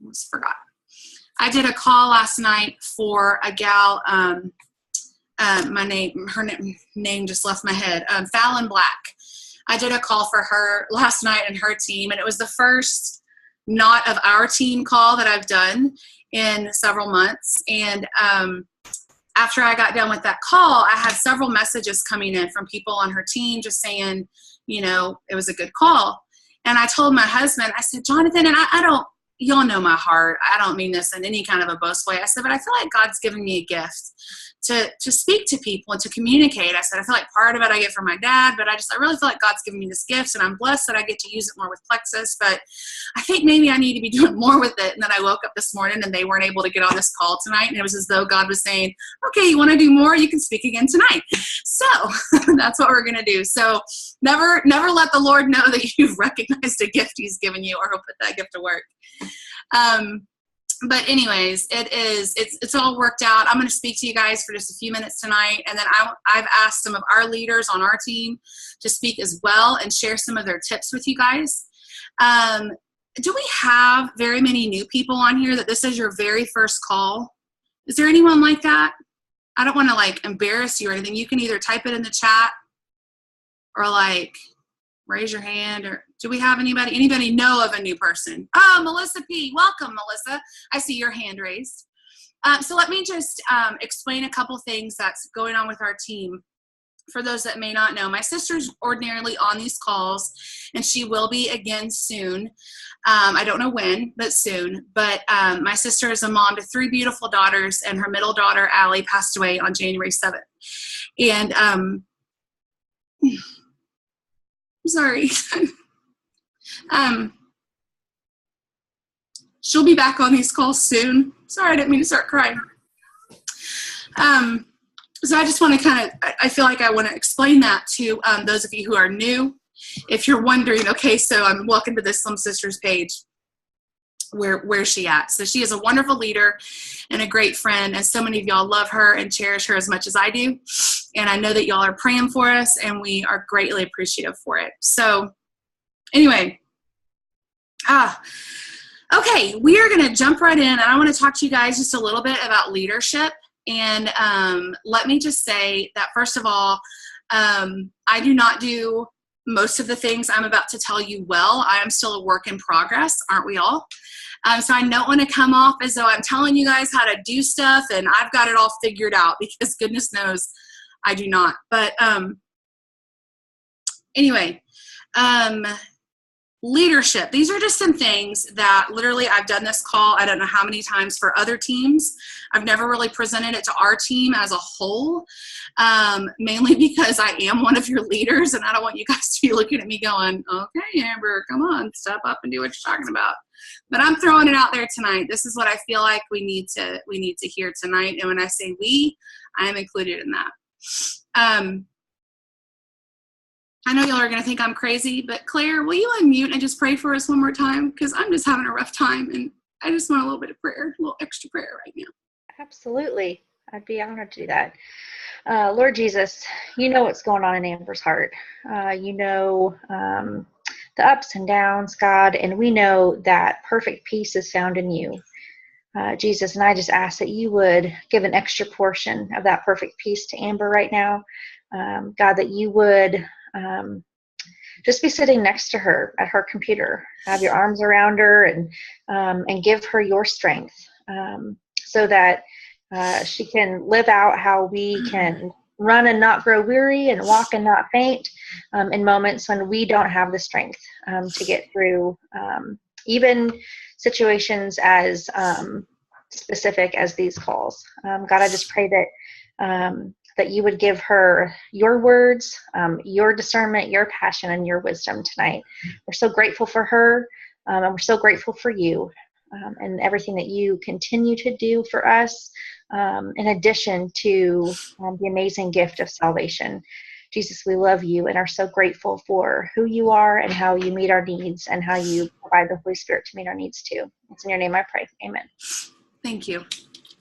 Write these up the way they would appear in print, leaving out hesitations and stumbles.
Almost forgot. I did a call last night for a gal. Her name just left my head. Fallon Black. I did a call for her last night and her team, and it was the first not of our team call that I've done in several months. And after I got done with that call, I had several messages coming in from people on her team just saying, it was a good call. And I told my husband, I said, Jonathan, and I don't, y'all know my heart. I don't mean this in any kind of a boast way. I said, but I feel like God's given me a gift to speak to people and to communicate. I said, I feel like part of it I get from my dad, but I really feel like God's given me this gift, and I'm blessed that I get to use it more with Plexus, but I think maybe I need to be doing more with it. And then I woke up this morning and they weren't able to get on this call tonight. And it was as though God was saying, okay, you want to do more? You can speak again tonight. So that's what we're going to do. So never let the Lord know that you've recognized a gift he's given you, or he'll put that gift to work. But anyways, it's all worked out. I'm going to speak to you guys for just a few minutes tonight. And then I've asked some of our leaders on our team to speak as well and share some of their tips with you guys. Do we have very many new people on here that this is your very first call? Is there anyone like that? I don't want to embarrass you or anything. You can either type it in the chat or raise your hand. Or do we have anybody know of a new person? Oh, Melissa P. Welcome, Melissa. I see your hand raised. So let me just explain a couple things that's going on with our team. For those that may not know, my sister's ordinarily on these calls, and she will be again soon. I don't know when, but soon. But my sister is a mom to 3 beautiful daughters, and her middle daughter, Allie, passed away on January 7th. And I'm sorry. She'll be back on these calls soon. Sorry, I didn't mean to start crying. So I just want to I feel like I want to explain that to those of you who are new. If you're wondering, okay, so I'm welcome to this Slim Sisters page. Where's she at? So she is a wonderful leader and a great friend, and so many of y'all love her and cherish her as much as I do. And I know that y'all are praying for us, and we are greatly appreciative for it. So anyway, okay, we are going to jump right in, and I want to talk to you guys just a little bit about leadership. And let me just say that, first of all, I do not do most of the things I'm about to tell you well. I am still a work in progress, aren't we all? So I don't want to come off as though I'm telling you guys how to do stuff and I've got it all figured out, because goodness knows I do not. But anyway, leadership. These are just some things that literally I've done this call I don't know how many times for other teams. I've never really presented it to our team as a whole, mainly because I am one of your leaders, and I don't want you guys to be looking at me going, okay, Amber, come on, step up and do what you're talking about. But I'm throwing it out there tonight. This is what I feel like we need to hear tonight. And when I say we, I am included in that. I know y'all are going to think I'm crazy, but Claire, will you unmute and just pray for us one more time? Because I'm just having a rough time, and I just want a little bit of prayer, a little extra prayer right now. Absolutely. I'd be honored to do that. Lord Jesus, you know what's going on in Amber's heart. You know the ups and downs, God, and we know that perfect peace is found in you. Jesus, and I just ask that you would give an extra portion of that perfect peace to Amber right now. God, that you would just be sitting next to her at her computer, have your arms around her, and give her your strength, so that she can live out how we can run and not grow weary and walk and not faint in moments when we don't have the strength to get through even situations as specific as these calls. God, I just pray that that you would give her your words, your discernment, your passion, and your wisdom tonight. We're so grateful for her, and we're so grateful for you and everything that you continue to do for us, in addition to the amazing gift of salvation. Jesus, we love you and are so grateful for who you are and how you meet our needs and how you provide the Holy Spirit to meet our needs too. It's in your name I pray. Amen. Thank you.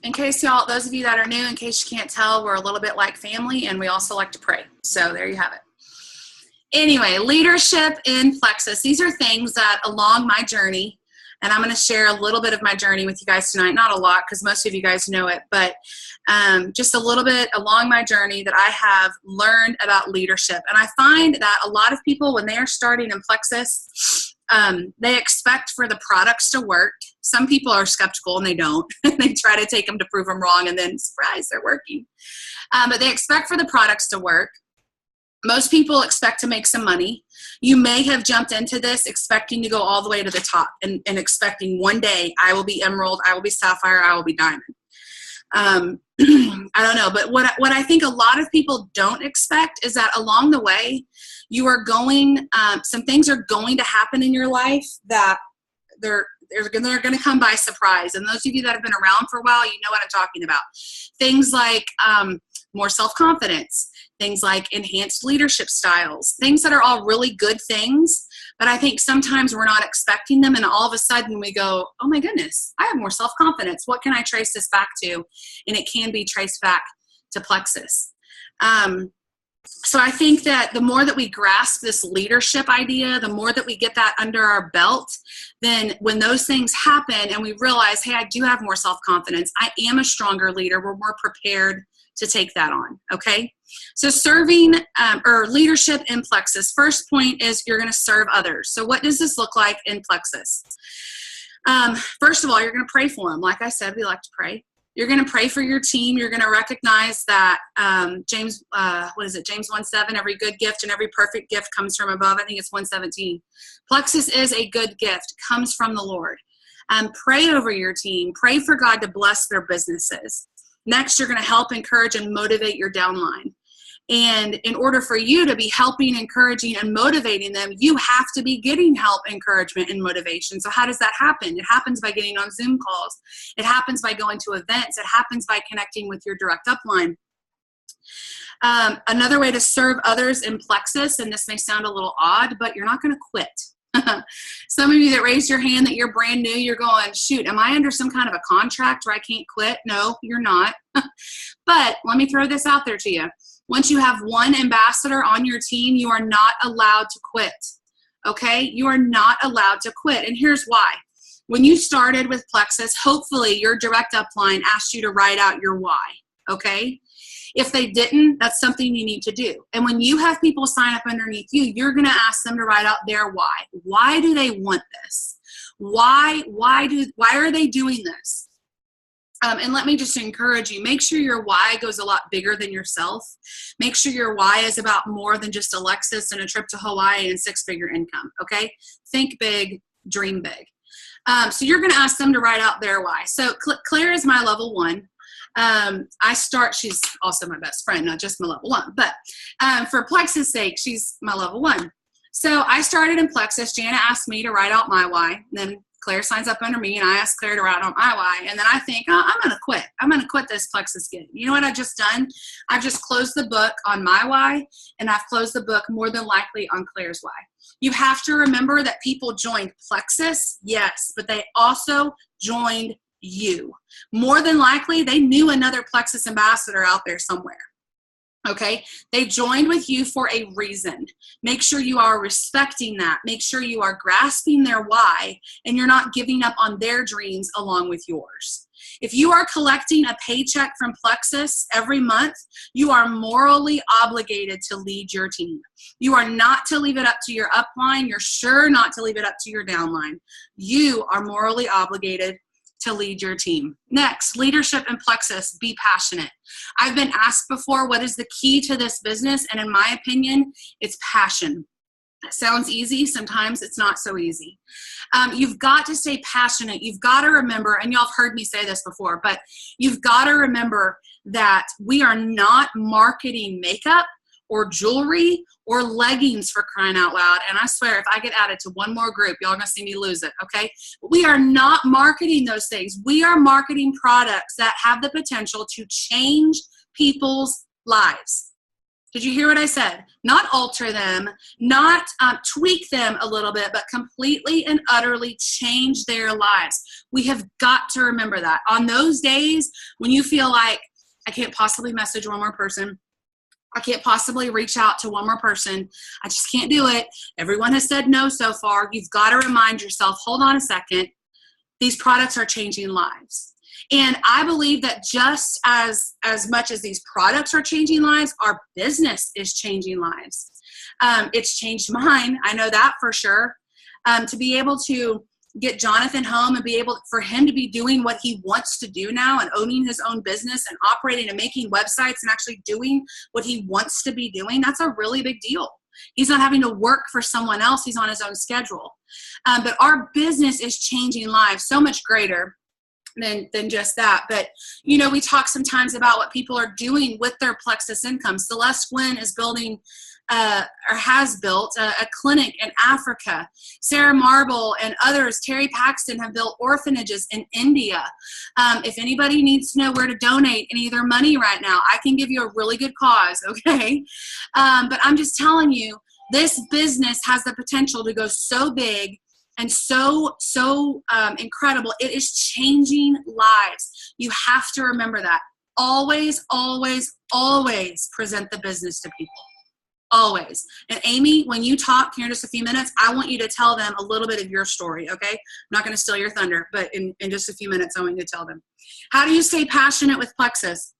In case y'all, those of you that are new, in case you can't tell, we're a little bit like family, and we also like to pray. So there you have it. Anyway, leadership in Plexus. These are things that along my journey And I'm going to share a little bit of my journey with you guys tonight. Not a lot, because most of you guys know it, but just a little bit along my journey that I have learned about leadership. And I find that a lot of people, when they are starting in Plexus, they expect for the products to work. Some people are skeptical and they don't. They try to take them to prove them wrong, and then surprise, they're working. But they expect for the products to work. Most people expect to make some money. You may have jumped into this expecting to go all the way to the top and expecting one day I will be emerald, I will be sapphire, I will be diamond. I don't know, but what I think a lot of people don't expect is that along the way, you are going, some things are going to happen in your life that they're going to come by surprise. And those of you that have been around for a while, you know what I'm talking about. Things like more self-confidence, things like enhanced leadership styles, things that are all really good things. But I think sometimes we're not expecting them, and all of a sudden we go, oh my goodness, I have more self-confidence. What can I trace this back to? And it can be traced back to Plexus. So I think that the more that we grasp this leadership idea, the more that we get that under our belt, then when those things happen and we realize, hey, I do have more self-confidence, I am a stronger leader, we're more prepared to take that on, okay? So serving or leadership in Plexus, first point is you're going to serve others. So what does this look like in Plexus? First of all, you're going to pray for them. Like I said, we like to pray. You're going to pray for your team. You're going to recognize that James 1:7, every good gift and every perfect gift comes from above. I think it's 1:17. Plexus is a good gift, comes from the Lord. Pray over your team. Pray for God to bless their businesses. Next, you're going to help, encourage, and motivate your downline. And in order for you to be helping, encouraging, and motivating them, you have to be getting help, encouragement, and motivation. So how does that happen? It happens by getting on Zoom calls. It happens by going to events. It happens by connecting with your direct upline. Another way to serve others in Plexus, and this may sound a little odd, but you're not going to quit. Some of you that raised your hand that you're brand new, you're going, shoot, am I under some kind of a contract where I can't quit? No, you're not. But let me throw this out there to you. Once you have one ambassador on your team, you are not allowed to quit. Okay? You are not allowed to quit. And here's why. When you started with Plexus, hopefully your direct upline asked you to write out your why. Okay? If they didn't, that's something you need to do. And when you have people sign up underneath you, you're going to ask them to write out their why. Why do they want this? Why are they doing this? And let me just encourage you, make sure your why goes a lot bigger than yourself. Make sure your why is about more than just a Lexus and a trip to Hawaii and 6-figure income, okay? Think big, dream big. So you're going to ask them to write out their why. So Claire is my level 1. She's also my best friend, not just my level 1, but for Plexus' sake, she's my level 1. So I started in Plexus. Jana asked me to write out my why. Then Claire signs up under me, and I ask Claire to write out my why. And then I think, oh, I'm going to quit. I'm going to quit this Plexus gig. You know what I've just done? I've just closed the book on my why, and I've closed the book more than likely on Claire's why. You have to remember that people joined Plexus, yes, but they also joined you. More than likely, they knew another Plexus ambassador out there somewhere. Okay, they joined with you for a reason. Make sure you are respecting that. Make sure you are grasping their why, and you're not giving up on their dreams along with yours. If you are collecting a paycheck from Plexus every month, you are morally obligated to lead your team. You are not to leave it up to your upline. You're sure not to leave it up to your downline. You are morally obligated to lead your team. Next, leadership in Plexus, be passionate. I've been asked before, what is the key to this business? And in my opinion, it's passion. It sounds easy. Sometimes it's not so easy. You've got to stay passionate. You've got to remember, and y'all have heard me say this before, but you've got to remember that we are not marketing makeup or jewelry or leggings, for crying out loud. And I swear, if I get added to one more group, y'all are going to see me lose it, okay? We are not marketing those things. We are marketing products that have the potential to change people's lives. Did you hear what I said? Not alter them, not tweak them a little bit, but completely and utterly change their lives. We have got to remember that. On those days when you feel like, I can't possibly message one more person, I can't possibly reach out to one more person, I just can't do it, everyone has said no so far, you've got to remind yourself, hold on a second, these products are changing lives. And I believe that just as much as these products are changing lives, our business is changing lives. It's changed mine. I know that for sure. To be able to get Jonathan home and be able for him to be doing what he wants to do now and owning his own business and operating and making websites and actually doing what he wants to be doing, that's a really big deal. He's not having to work for someone else. He's on his own schedule. But our business is changing lives so much greater than just that. But, you know, we talk sometimes about what people are doing with their Plexus income. Celeste Gwynn is building or has built a clinic in Africa. Sarah Marble and others, Terry Paxton, have built orphanages in India. If anybody needs to know where to donate any of their money right now, I can give you a really good cause, okay? But I'm just telling you, this business has the potential to go so big and so incredible. It is changing lives. You have to remember that. Always, always, always present the business to people. Always. And Amy, when you talk here in just a few minutes, I want you to tell them a little bit of your story, okay? I'm not going to steal your thunder, but in just a few minutes, I want you to tell them. How do you stay passionate with Plexus?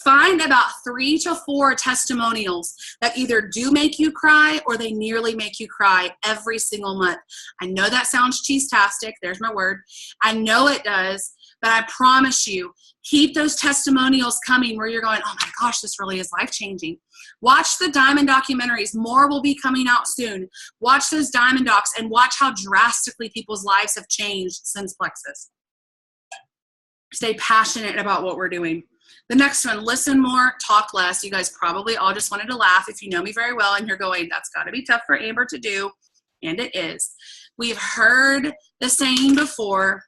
Find about 3 to 4 testimonials that either do make you cry or they nearly make you cry every single month. I know that sounds cheese-tastic. There's my word. I know it does, but I promise you, keep those testimonials coming where you're going, oh my gosh, this really is life-changing. Watch the Diamond documentaries. More will be coming out soon. Watch those Diamond docs and watch how drastically people's lives have changed since Plexus. Stay passionate about what we're doing. The next one, listen more, talk less. You guys probably all just wanted to laugh if you know me very well and you're going, that's got to be tough for Amber to do, and it is. We've heard the saying before,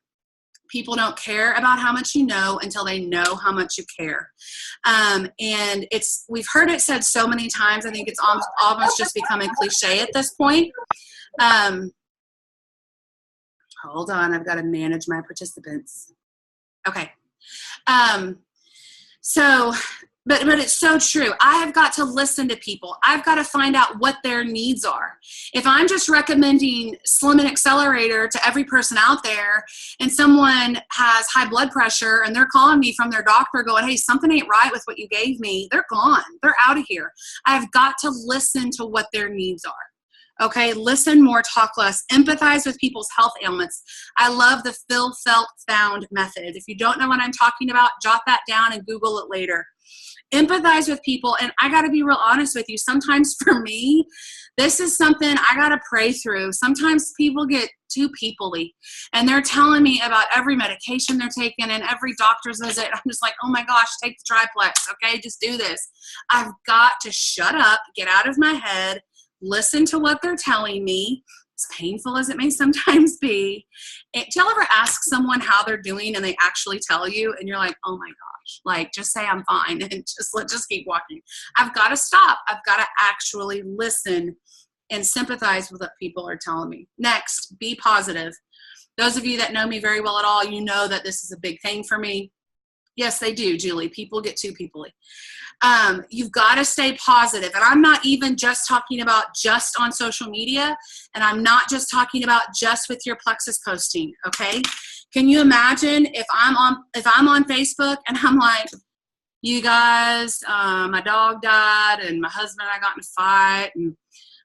people don't care about how much you know until they know how much you care. And we've heard it said so many times, I think it's almost just becoming cliche at this point. Hold on, I've got to manage my participants. Okay. But it's so true. I have got to listen to people. I've got to find out what their needs are. If I'm just recommending Slim and Accelerator to every person out there and someone has high blood pressure and they're calling me from their doctor going, hey, something ain't right with what you gave me, they're gone. They're out of here. I've got to listen to what their needs are. Okay, listen more, talk less. Empathize with people's health ailments. I love the Feel, Felt, Found method. If you don't know what I'm talking about, jot that down and Google it later. Empathize with people, and I got to be real honest with you. Sometimes for me, this is something I got to pray through. Sometimes people get too people-y, and they're telling me about every medication they're taking and every doctor's visit. I'm just like, oh my gosh, take the triplex, okay? Just do this. I've got to shut up, get out of my head, listen to what they're telling me, as painful as it may sometimes be. Do y'all ever ask someone how they're doing and they actually tell you and you're like, oh my gosh, like just say I'm fine and just keep walking. I've got to stop. I've got to actually listen and sympathize with what people are telling me. Next, be positive. Those of you that know me very well at all, you know that this is a big thing for me. Yes, they do, Julie. People get too people-y. You've got to stay positive. And I'm not even just talking about just on social media, and I'm not just talking about just with your Plexus posting, okay? Can you imagine if I'm on Facebook and I'm like, you guys, my dog died and my husband and I got in a fight and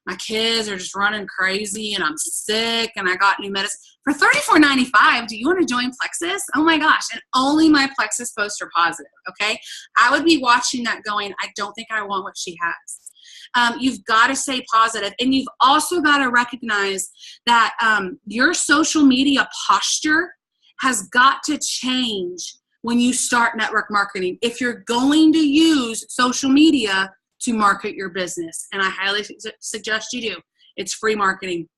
my kids are just running crazy and I'm sick and I got new medicine. For $34.95, do you want to join Plexus? Oh my gosh, and only my Plexus posts are positive, okay? I would be watching that going, I don't think I want what she has. You've got to stay positive, and you've also got to recognize that your social media posture has got to change when you start network marketing. If you're going to use social media to market your business, and I highly suggest you do. It's free marketing.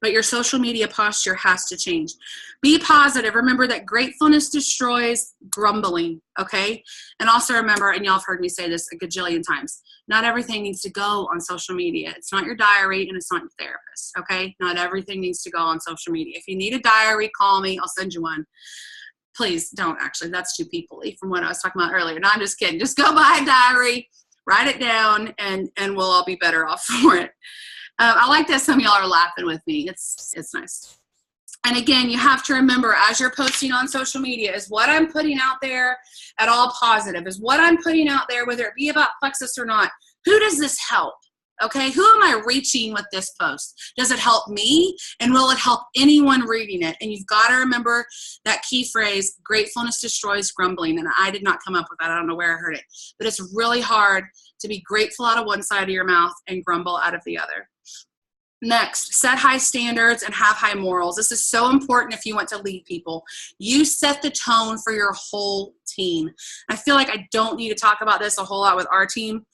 But your social media posture has to change. Be positive. Remember that gratefulness destroys grumbling, okay? And also remember, and y'all have heard me say this a gajillion times, not everything needs to go on social media. It's not your diary and it's not your therapist, okay? Not everything needs to go on social media. If you need a diary, call me. I'll send you one. Please don't, actually. That's too people-y from what I was talking about earlier. No, I'm just kidding. Just go buy a diary, write it down, and we'll all be better off for it. I like that some of y'all are laughing with me. It's nice. And again, you have to remember, as you're posting on social media, is what I'm putting out there at all positive? Is what I'm putting out there, whether it be about Plexus or not, who does this help? Okay, who am I reaching with this post? Does it help me? And will it help anyone reading it? And you've got to remember that key phrase, gratefulness destroys grumbling. And I did not come up with that. I don't know where I heard it. But it's really hard to be grateful out of one side of your mouth and grumble out of the other. Next, set high standards and have high morals. This is so important if you want to lead people. You set the tone for your whole team. I feel like I don't need to talk about this a whole lot with our team.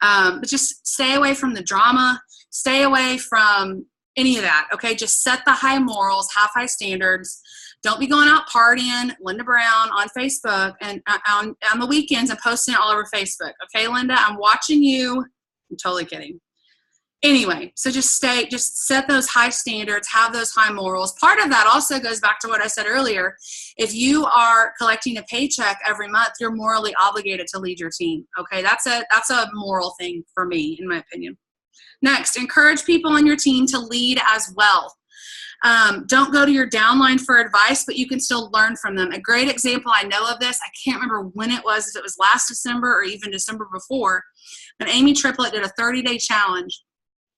But just stay away from the drama, stay away from any of that, okay? Just set the high morals, have high standards. Don't be going out partying, Linda Brown, on Facebook and on the weekends and posting it all over Facebook. Okay, Linda, I'm watching you. I'm totally kidding. Anyway, so just set those high standards, have those high morals. Part of that also goes back to what I said earlier. If you are collecting a paycheck every month, you're morally obligated to lead your team. Okay, that's a moral thing for me, in my opinion. Next, encourage people on your team to lead as well. Don't go to your downline for advice, but you can still learn from them. A great example I know of this, I can't remember when it was, if it was last December or even December before, but Amy Triplett did a 30-day challenge.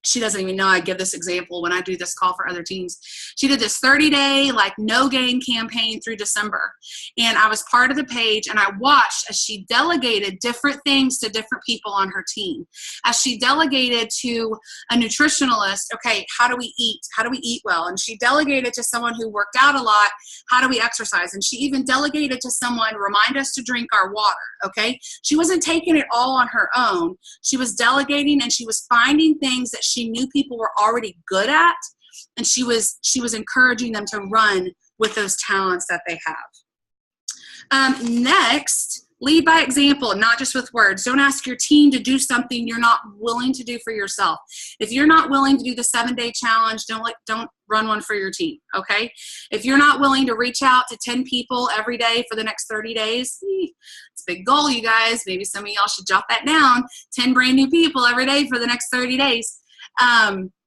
She doesn't even know I give this example when I do this call for other teams. She did this 30-day, no gain campaign through December. And I was part of the page, and I watched as she delegated different things to different people on her team. As she delegated to a nutritionalist, okay, how do we eat? How do we eat well? And she delegated to someone who worked out a lot, how do we exercise? And she even delegated to someone, remind us to drink our water, okay? She wasn't taking it all on her own. She was delegating, and she was finding things that she knew people were already good at, and she was encouraging them to run with those talents that they have. Next, lead by example, not just with words. Don't ask your team to do something you're not willing to do for yourself. If you're not willing to do the 7-day challenge, don't run one for your team, okay? If you're not willing to reach out to 10 people every day for the next 30 days, it's a big goal, you guys. Maybe some of y'all should jot that down. 10 brand new people every day for the next 30 days.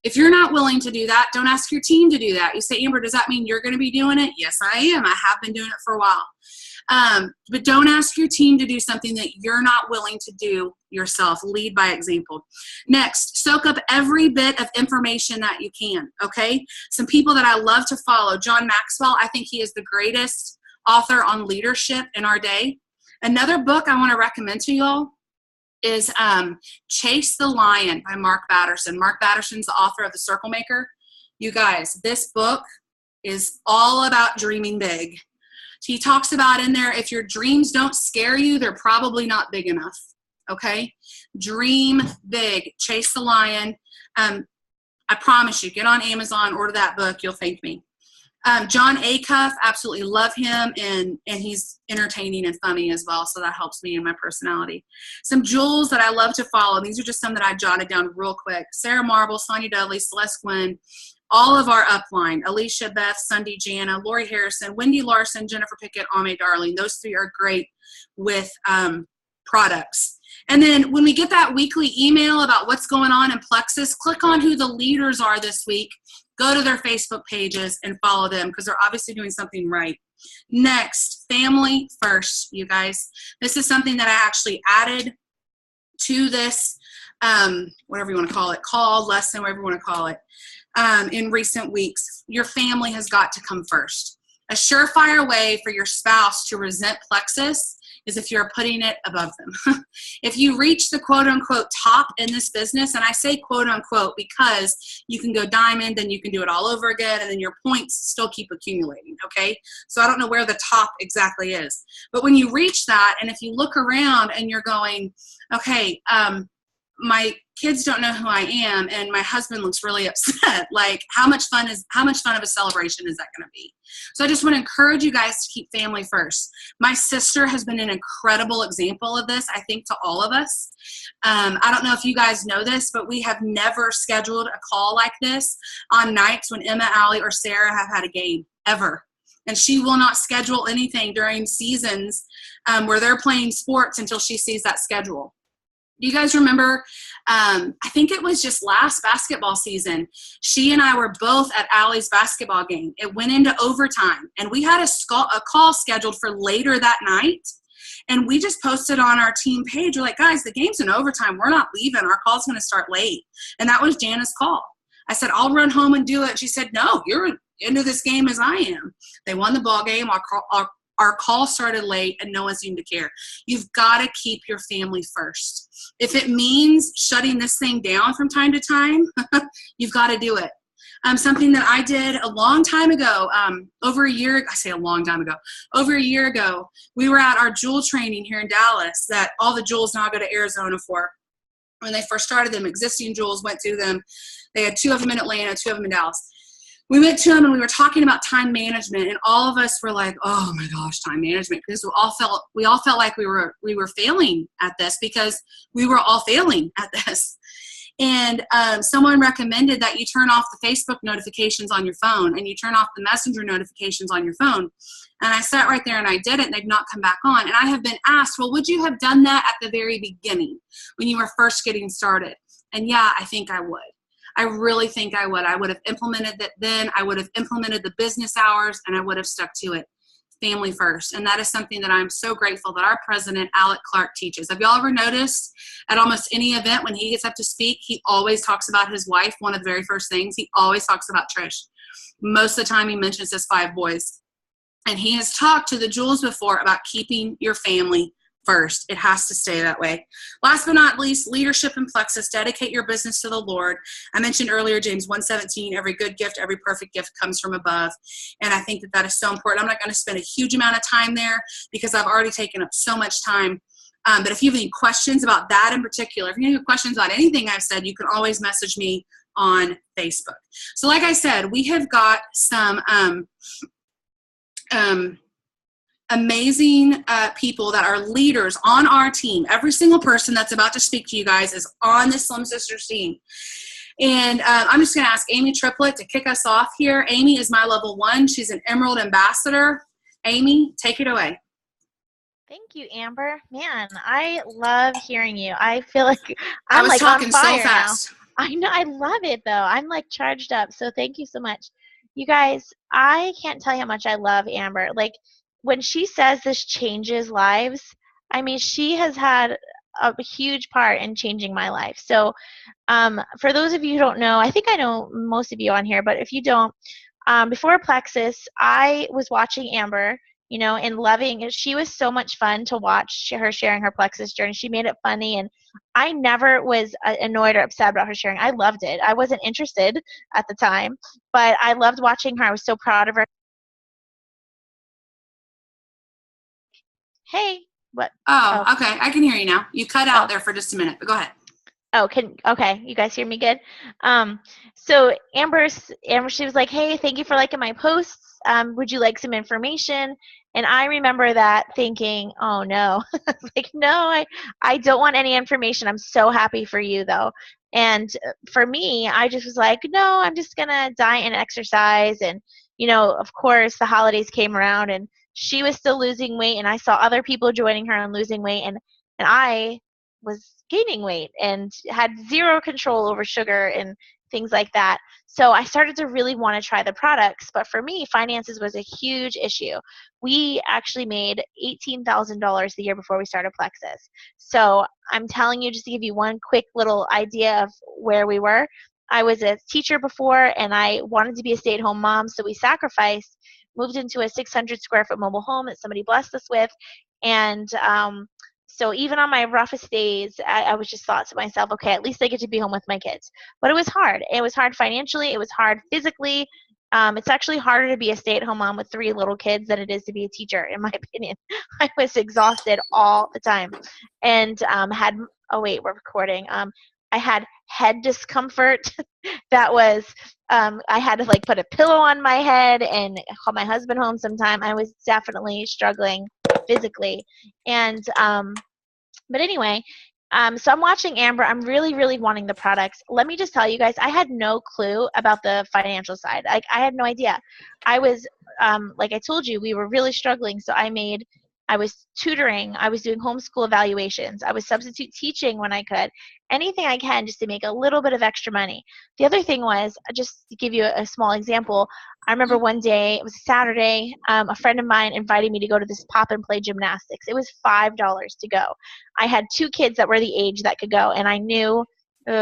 If you're not willing to do that, don't ask your team to do that. You say, Amber, does that mean you're going to be doing it? Yes, I am. I have been doing it for a while. But don't ask your team to do something that you're not willing to do yourself. Lead by example. Next, soak up every bit of information that you can, okay? Some people that I love to follow. John Maxwell, I think he is the greatest author on leadership in our day. Another book I want to recommend to y'all is Chase the Lion by Mark Batterson. Mark Batterson's the author of The Circle Maker. You guys, this book is all about dreaming big. He talks about in there, if your dreams don't scare you, they're probably not big enough, okay? Dream big. Chase the Lion. I promise you, get on Amazon, order that book, you'll thank me. John Acuff, absolutely love him, and he's entertaining and funny as well, so that helps me in my personality. Some jewels that I love to follow, these are just some that I jotted down real quick. Sarah Marble, Sonia Dudley, Celeste Gwynn, all of our upline, Alicia, Beth, Sunday, Jana, Lori Harrison, Wendy Larson, Jennifer Pickett, Ame Darling. Those 3 are great with products. And then when we get that weekly email about what's going on in Plexus, click on who the leaders are this week. Go to their Facebook pages and follow them because they're obviously doing something right. Next, family first, you guys. This is something that I actually added to this, whatever you want to call it, call, lesson, whatever you want to call it, in recent weeks. Your family has got to come first. A surefire way for your spouse to resent Plexus is if you're putting it above them. If you reach the quote-unquote top in this business, and I say quote-unquote because you can go diamond, then you can do it all over again, and then your points still keep accumulating, okay? So I don't know where the top exactly is. But when you reach that, and if you look around and you're going, okay, my kids don't know who I am, and my husband looks really upset. Like, how much fun of a celebration is that going to be? So I just want to encourage you guys to keep family first. My sister has been an incredible example of this, I think, to all of us. I don't know if you guys know this, but we have never scheduled a call like this on nights when Emma, Allie, or Sarah have had a game, ever. And she will not schedule anything during seasons where they're playing sports until she sees that schedule. Do you guys remember, I think it was just last basketball season, she and I were both at Allie's basketball game. It went into overtime, and we had a call scheduled for later that night. And we just posted on our team page, we're like, guys, the game's in overtime. We're not leaving. Our call's going to start late. And that was Jana's call. I said, I'll run home and do it. She said, no, you're into this game as I am. They won the ball game. Our call started late, and no one seemed to care. You've got to keep your family first. If it means shutting this thing down from time to time, you've got to do it. Something that I did a long time ago, over a year ago, we were at our Jewel training here in Dallas that all the Jewels now go to Arizona for. When they first started them, existing Jewels went to them. They had 2 of them in Atlanta, 2 of them in Dallas. We went to them and we were talking about time management, and all of us were like, oh my gosh, time management, because we all felt like we were failing at this, because we were all failing at this. And someone recommended that you turn off the Facebook notifications on your phone and you turn off the Messenger notifications on your phone. And I sat right there and I did it, and they've not come back on. And I have been asked, well, would you have done that at the very beginning when you were first getting started? And yeah, I think I would. I really think I would. I would have implemented that then. I would have implemented the business hours, and I would have stuck to it. Family first. And that is something that I'm so grateful that our president, Alec Clark, teaches. Have y'all ever noticed at almost any event when he gets up to speak, he always talks about his wife? One of the very first things, he always talks about Trish. Most of the time he mentions his 5 boys. And he has talked to the Jewels before about keeping your family first. It has to stay that way. Last but not least, leadership in Plexus. Dedicate your business to the Lord. I mentioned earlier, James 1:17, every good gift, every perfect gift comes from above. And I think that is so important. I'm not going to spend a huge amount of time there because I've already taken up so much time. But if you have any questions about that in particular, if you have questions about anything I've said, you can always message me on Facebook. So like I said, we have got some amazing people that are leaders on our team. Every single person that's about to speak to you guys is on the Slim Sisters team. And I'm just going to ask Amy Triplett to kick us off here. Amy is my level 1. She's an Emerald Ambassador. Amy, take it away. Thank you, Amber. Man, I love hearing you. I feel like I was like talking on fire so fast. now. I know. I love it, though. I'm like charged up. So thank you so much. You guys, I can't tell you how much I love Amber. Like, when she says this changes lives, I mean, she has had a huge part in changing my life. So for those of you who don't know, I think I know most of you on here, but if you don't, before Plexus, I was watching Amber, you know, and loving it. She was so much fun to watch her sharing her Plexus journey. She made it funny, and I never was annoyed or upset about her sharing. I loved it. I wasn't interested at the time, but I loved watching her. I was so proud of her. Hey, what? Oh, okay. I can hear you now. You cut out there for just a minute, but go ahead. Oh, okay. You guys hear me good? So Amber, she was like, hey, thank you for liking my posts. Would you like some information? And I remember that thinking, oh no, like, no, I don't want any information. I'm so happy for you though. And for me, I just was like, no, I'm just going to diet and exercise. And, you know, of course the holidays came around and she was still losing weight, and I saw other people joining her and losing weight, and I was gaining weight and had zero control over sugar and things like that. So I started to really want to try the products, but for me, finances was a huge issue. We actually made $18,000 the year before we started Plexus. So I'm telling you, just to give you one quick little idea of where we were, I was a teacher before, and I wanted to be a stay-at-home mom, so we sacrificed, moved into a 600 square foot mobile home that somebody blessed us with. And so even on my roughest days, I was just thought to myself, okay, at least I get to be home with my kids. But it was hard. It was hard financially. It was hard physically. It's actually harder to be a stay-at-home mom with 3 little kids than it is to be a teacher, in my opinion. I was exhausted all the time and we're recording. I had head discomfort that was, I had to like put a pillow on my head and call my husband home sometime. I was definitely struggling physically. And, but anyway, so I'm watching Amber. I'm really, really wanting the products. Let me just tell you guys, I had no clue about the financial side. Like, I had no idea. I was, like I told you, we were really struggling. So I made I was tutoring. I was doing homeschool evaluations. I was substitute teaching when I could. Anything I can just to make a little bit of extra money. The other thing was, just to give you a small example, I remember one day, it was a Saturday, a friend of mine invited me to go to this pop and play gymnastics. It was $5 to go. I had 2 kids that were the age that could go, and I knew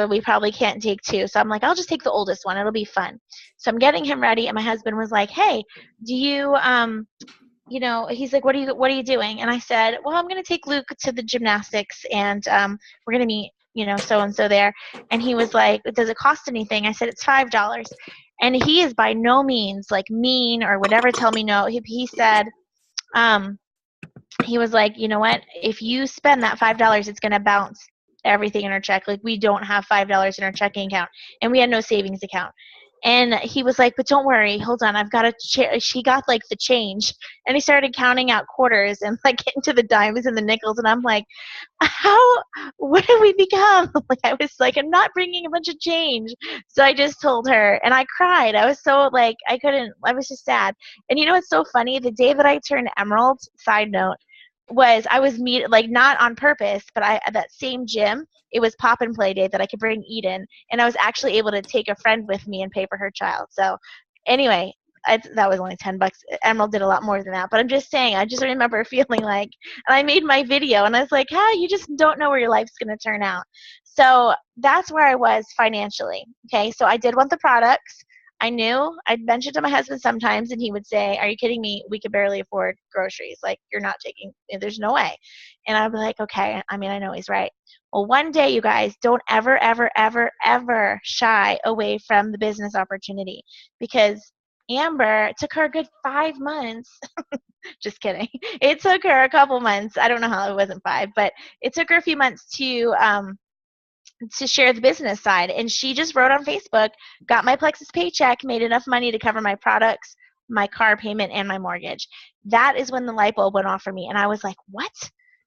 we probably can't take 2. So I'm like, I'll just take the oldest one. It'll be fun. So I'm getting him ready, and my husband was like, hey, do you, he's like, what are you doing? And I said, well, I'm going to take Luke to the gymnastics, and we're going to meet, so-and-so there. And he was like, does it cost anything? I said, it's $5. And he is by no means like mean or whatever, tell me no. He said, he was like, you know what? If you spend that $5, it's going to bounce everything in our check. Like, we don't have $5 in our checking account, and we had no savings account. And he was like, but don't worry, hold on, I've got she got like the change. And he started counting out quarters and like getting to the dimes and the nickels. And I'm like, what have we become? Like, I was like, I'm not bringing a bunch of change. So I just told her, and I cried. I was so like, I was just sad. And what's so funny? The day that I turned emerald, side note, was I was not on purpose, but at that same gym, it was pop and play day that I could bring Eden, and I was actually able to take a friend with me and pay for her child. So anyway, that was only $10. Emerald did a lot more than that, but I'm just saying, I just remember feeling like, and I made my video, and I was like, you just don't know where your life's going to turn out. So that's where I was financially. Okay, so I did want the products. I knew, I'd mention to my husband sometimes, and he would say, are you kidding me? We could barely afford groceries. Like, you're not taking, there's no way. And I'd be like, okay, I know he's right. Well, one day, you guys, don't ever, ever, ever, ever shy away from the business opportunity, because Amber, it took her a good 5 months. Just kidding. It took her a couple months. I don't know how it wasn't 5, but it took her a few months to share the business side. And she just wrote on Facebook, got my Plexus paycheck, made enough money to cover my products, my car payment, and my mortgage. That is when the light bulb went off for me. And I was like, what?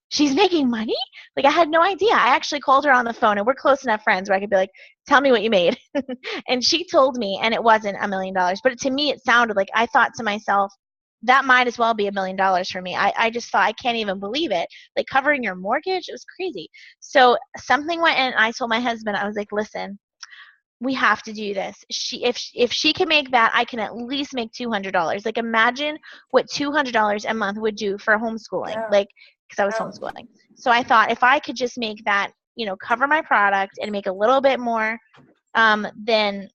She's making money? Like, I had no idea. I actually called her on the phone, and we're close enough friends where I could be like, tell me what you made. And she told me, and it wasn't $1 million. But to me, it sounded like, I thought to myself, that might as well be $1 million for me. I just thought, I can't even believe it. Like, covering your mortgage, it was crazy. So something went in, and I told my husband, I was like, listen, we have to do this. If she can make that, I can at least make $200. Like, imagine what $200 a month would do for homeschooling. Yeah. Like, because I was homeschooling. So I thought, if I could just make that, cover my product and make a little bit more, then,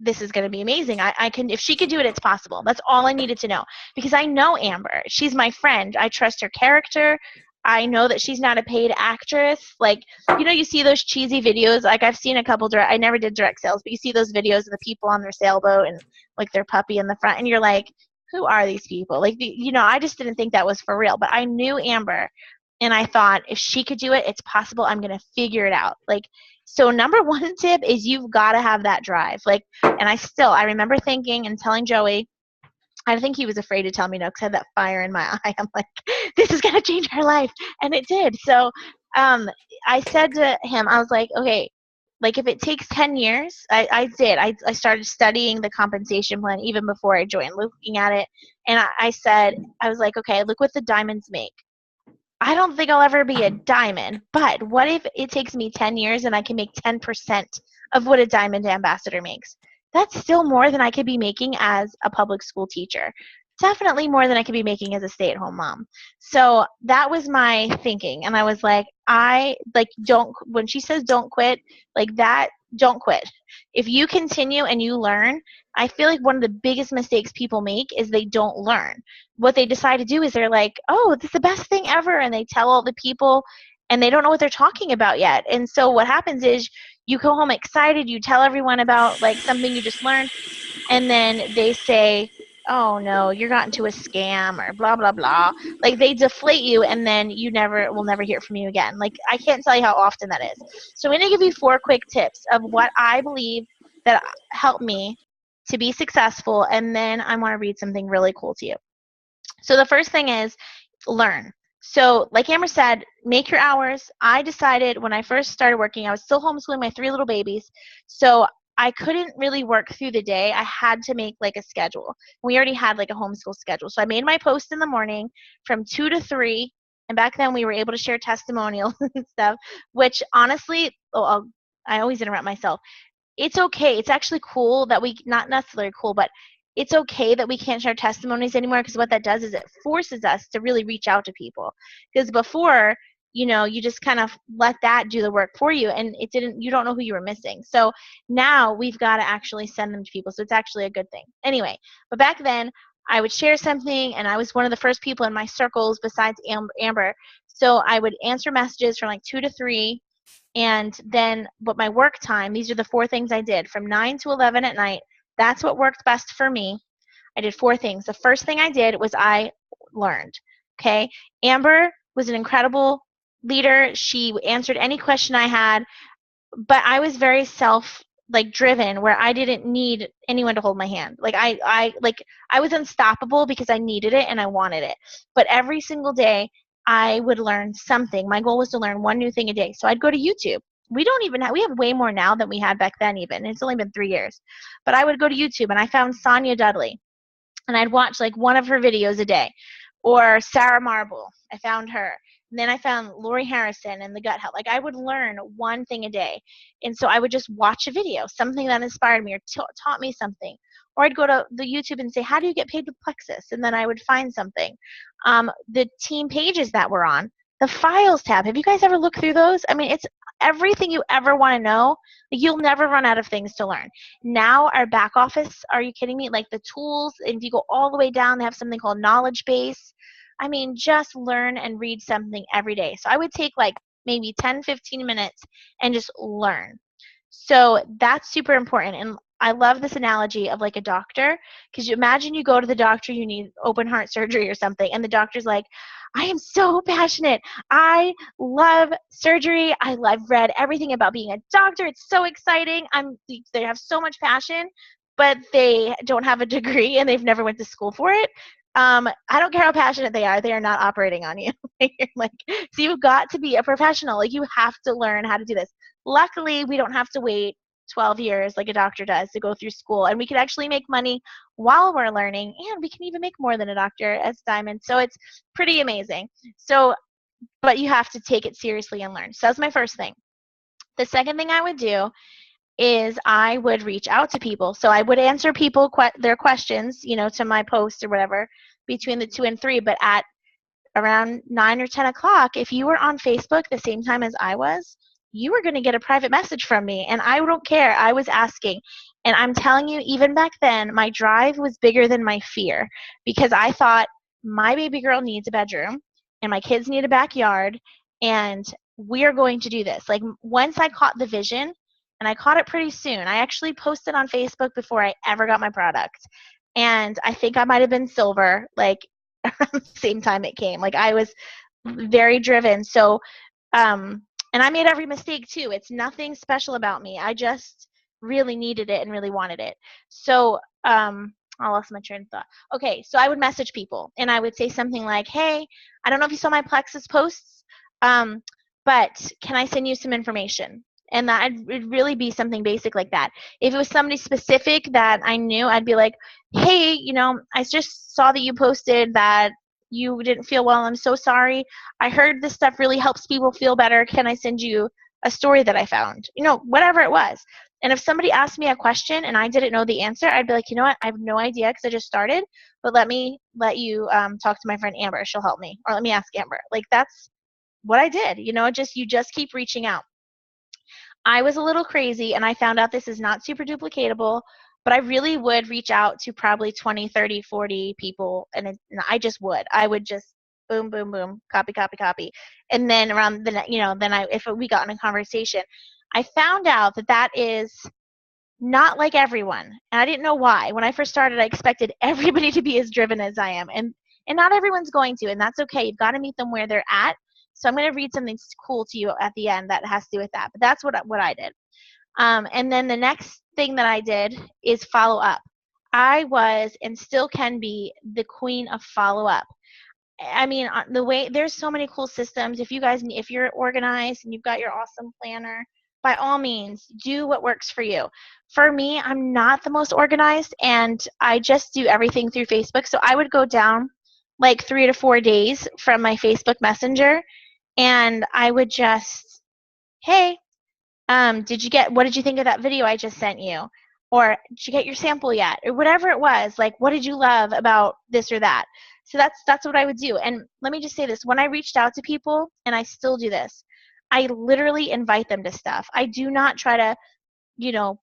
this is going to be amazing. I can, if she could do it, it's possible. That's all I needed to know, because I know Amber. She's my friend. I trust her character. I know that she's not a paid actress. Like, you see those cheesy videos. Like, I've seen a couple I never did direct sales, but you see those videos of the people on their sailboat and like their puppy in the front, and you're like, who are these people? Like, I just didn't think that was for real. But I knew Amber, and I thought, if she could do it, it's possible. I'm going to figure it out. Like, so number one tip is, you've got to have that drive. Like, and I remember thinking and telling Joey, I think he was afraid to tell me no, because I had that fire in my eye. I'm like, this is going to change her life. And it did. So I said to him, I was like, okay, like, if it takes 10 years, I did. I started studying the compensation plan even before I joined, looking at it. And I said, I was like, okay, look what the diamonds make. I don't think I'll ever be a diamond, but what if it takes me 10 years and I can make 10% of what a diamond ambassador makes? That's still more than I could be making as a public school teacher. Definitely more than I could be making as a stay-at-home mom. So that was my thinking. And I was like, when she says don't quit, like that, don't quit. If you continue and you learn, I feel like one of the biggest mistakes people make is they don't learn. What they decide to do is they're like, oh, this is the best thing ever. And they tell all the people, and they don't know what they're talking about yet. And so what happens is, you go home excited, you tell everyone about like something you just learned, and then they say, oh no, you're got into a scam or blah, blah, blah. Like, they deflate you, and then we'll never hear from you again. Like, I can't tell you how often that is. So I'm going to give you 4 quick tips of what I believe that helped me to be successful, and then I want to read something really cool to you. So the first thing is, learn. So like Amber said, make your hours. I decided when I first started working, I was still homeschooling my 3 little babies. So I couldn't really work through the day. I had to make like a schedule. We already had like a homeschool schedule. So I made my post in the morning from 2 to 3. And back then we were able to share testimonials and stuff, which honestly, I always interrupt myself. It's okay. It's actually cool that we, not necessarily cool, but it's okay that we can't share testimonies anymore, because what that does is it forces us to really reach out to people. Because before, you just kind of let that do the work for you, and you don't know who you were missing. So now we've got to actually send them to people. So it's actually a good thing. Anyway, but back then I would share something, and I was one of the first people in my circles besides Amber. So I would answer messages from like 2 to 3. And then, but my work time, these are the 4 things I did from 9 to 11 at night. That's what worked best for me. I did 4 things. The first thing I did was I learned. Okay. Amber was an incredible leader. She answered any question I had, but I was very driven, where I didn't need anyone to hold my hand. I was unstoppable because I needed it and I wanted it. But every single day I would learn something. My goal was to learn one new thing a day. So I'd go to YouTube. We have way more now than we had back then even. It's only been 3 years. But I would go to YouTube, and I found Sonia Dudley, and I'd watch like one of her videos a day. Or Sarah Marble, I found her. And then I found Lori Harrison and the gut health. Like, I would learn one thing a day. And so I would just watch a video, something that inspired me or taught me something. Or I'd go to the YouTube and say, how do you get paid with Plexus? And then I would find something. The team pages that we're on, the files tab. Have you guys ever looked through those? I mean, it's everything you ever want to know. You'll never run out of things to learn. Now our back office, are you kidding me? Like the tools, and if you go all the way down, they have something called Knowledge Base. I mean, just learn and read something every day. So I would take like maybe 10, 15 minutes and just learn. So that's super important. And I love this analogy of like a doctor, because you imagine you go to the doctor, you need open heart surgery or something, and the doctor's like, I am so passionate. I love surgery. I've read everything about being a doctor. It's so exciting. They have so much passion, but they don't have a degree and they've never went to school for it. I don't care how passionate they are not operating on you. So you've got to be a professional. Like, you have to learn how to do this. Luckily, we don't have to wait 12 years like a doctor does to go through school, and we can actually make money while we're learning, and we can even make more than a doctor as Diamond. So it's pretty amazing. So, but you have to take it seriously and learn. So that's my first thing. The second thing I would do is I would reach out to people. So I would answer people their questions, to my post or whatever between the 2 and 3. But at around 9 or 10 o'clock, if you were on Facebook the same time as I was, you were going to get a private message from me. And I don't care. I was asking. And I'm telling you, even back then, my drive was bigger than my fear, because I thought my baby girl needs a bedroom and my kids need a backyard, and we're going to do this. Like, once I caught the vision, and I caught it pretty soon. I actually posted on Facebook before I ever got my product. And I think I might have been silver, like around the same time it came. Like, I was very driven. So, and I made every mistake too. It's nothing special about me. I just really needed it and really wanted it. So, I lost my train of thought. Okay, so I would message people, and I would say something like, hey, I don't know if you saw my Plexus posts, but can I send you some information? And that would really be something basic like that. If it was somebody specific that I knew, I'd be like, hey, I just saw that you posted that you didn't feel well. I'm so sorry. I heard this stuff really helps people feel better. Can I send you a story that I found? Whatever it was. And if somebody asked me a question and I didn't know the answer, I'd be like, you know what? I have no idea because I just started, but let you talk to my friend Amber. She'll help me. Or let me ask Amber. Like, that's what I did. You just keep reaching out. I was a little crazy, and I found out this is not super duplicatable, but I really would reach out to probably 20, 30, 40 people, and I just would. I would just boom, boom, boom, copy, copy, copy. And then around if we got in a conversation, I found out that is not like everyone, and I didn't know why. When I first started, I expected everybody to be as driven as I am, and not everyone's going to, and that's okay. You've got to meet them where they're at. So I'm going to read something cool to you at the end that has to do with that. But that's what I did. And then the next thing that I did is follow up. I was and still can be the queen of follow up. I mean, there's so many cool systems. If you're organized and you've got your awesome planner, by all means, do what works for you. For me, I'm not the most organized, and I just do everything through Facebook. So I would go down like 3 to 4 days from my Facebook Messenger, and I would just, hey, what did you think of that video I just sent you? Or did you get your sample yet? Or whatever it was, like, what did you love about this or that? So that's what I would do. And let me just say this, when I reached out to people, and I still do this, I literally invite them to stuff. I do not try to, you know,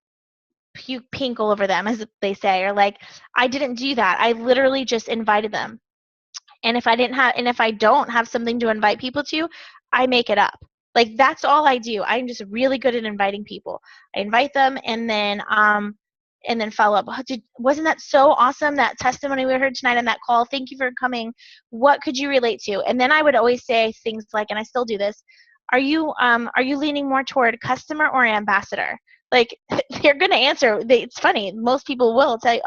puke pink all over them, as they say, or like, I didn't do that. I literally just invited them. And if I don't have something to invite people to, I make it up. Like, that's all I do. I'm just really good at inviting people. I invite them, and then follow up. Wasn't that so awesome, that testimony we heard tonight on that call? Thank you for coming. What could you relate to? And then I would always say things like, and I still do this, are you leaning more toward customer or ambassador? Like, they're going to answer. It's funny. Most people will tell you,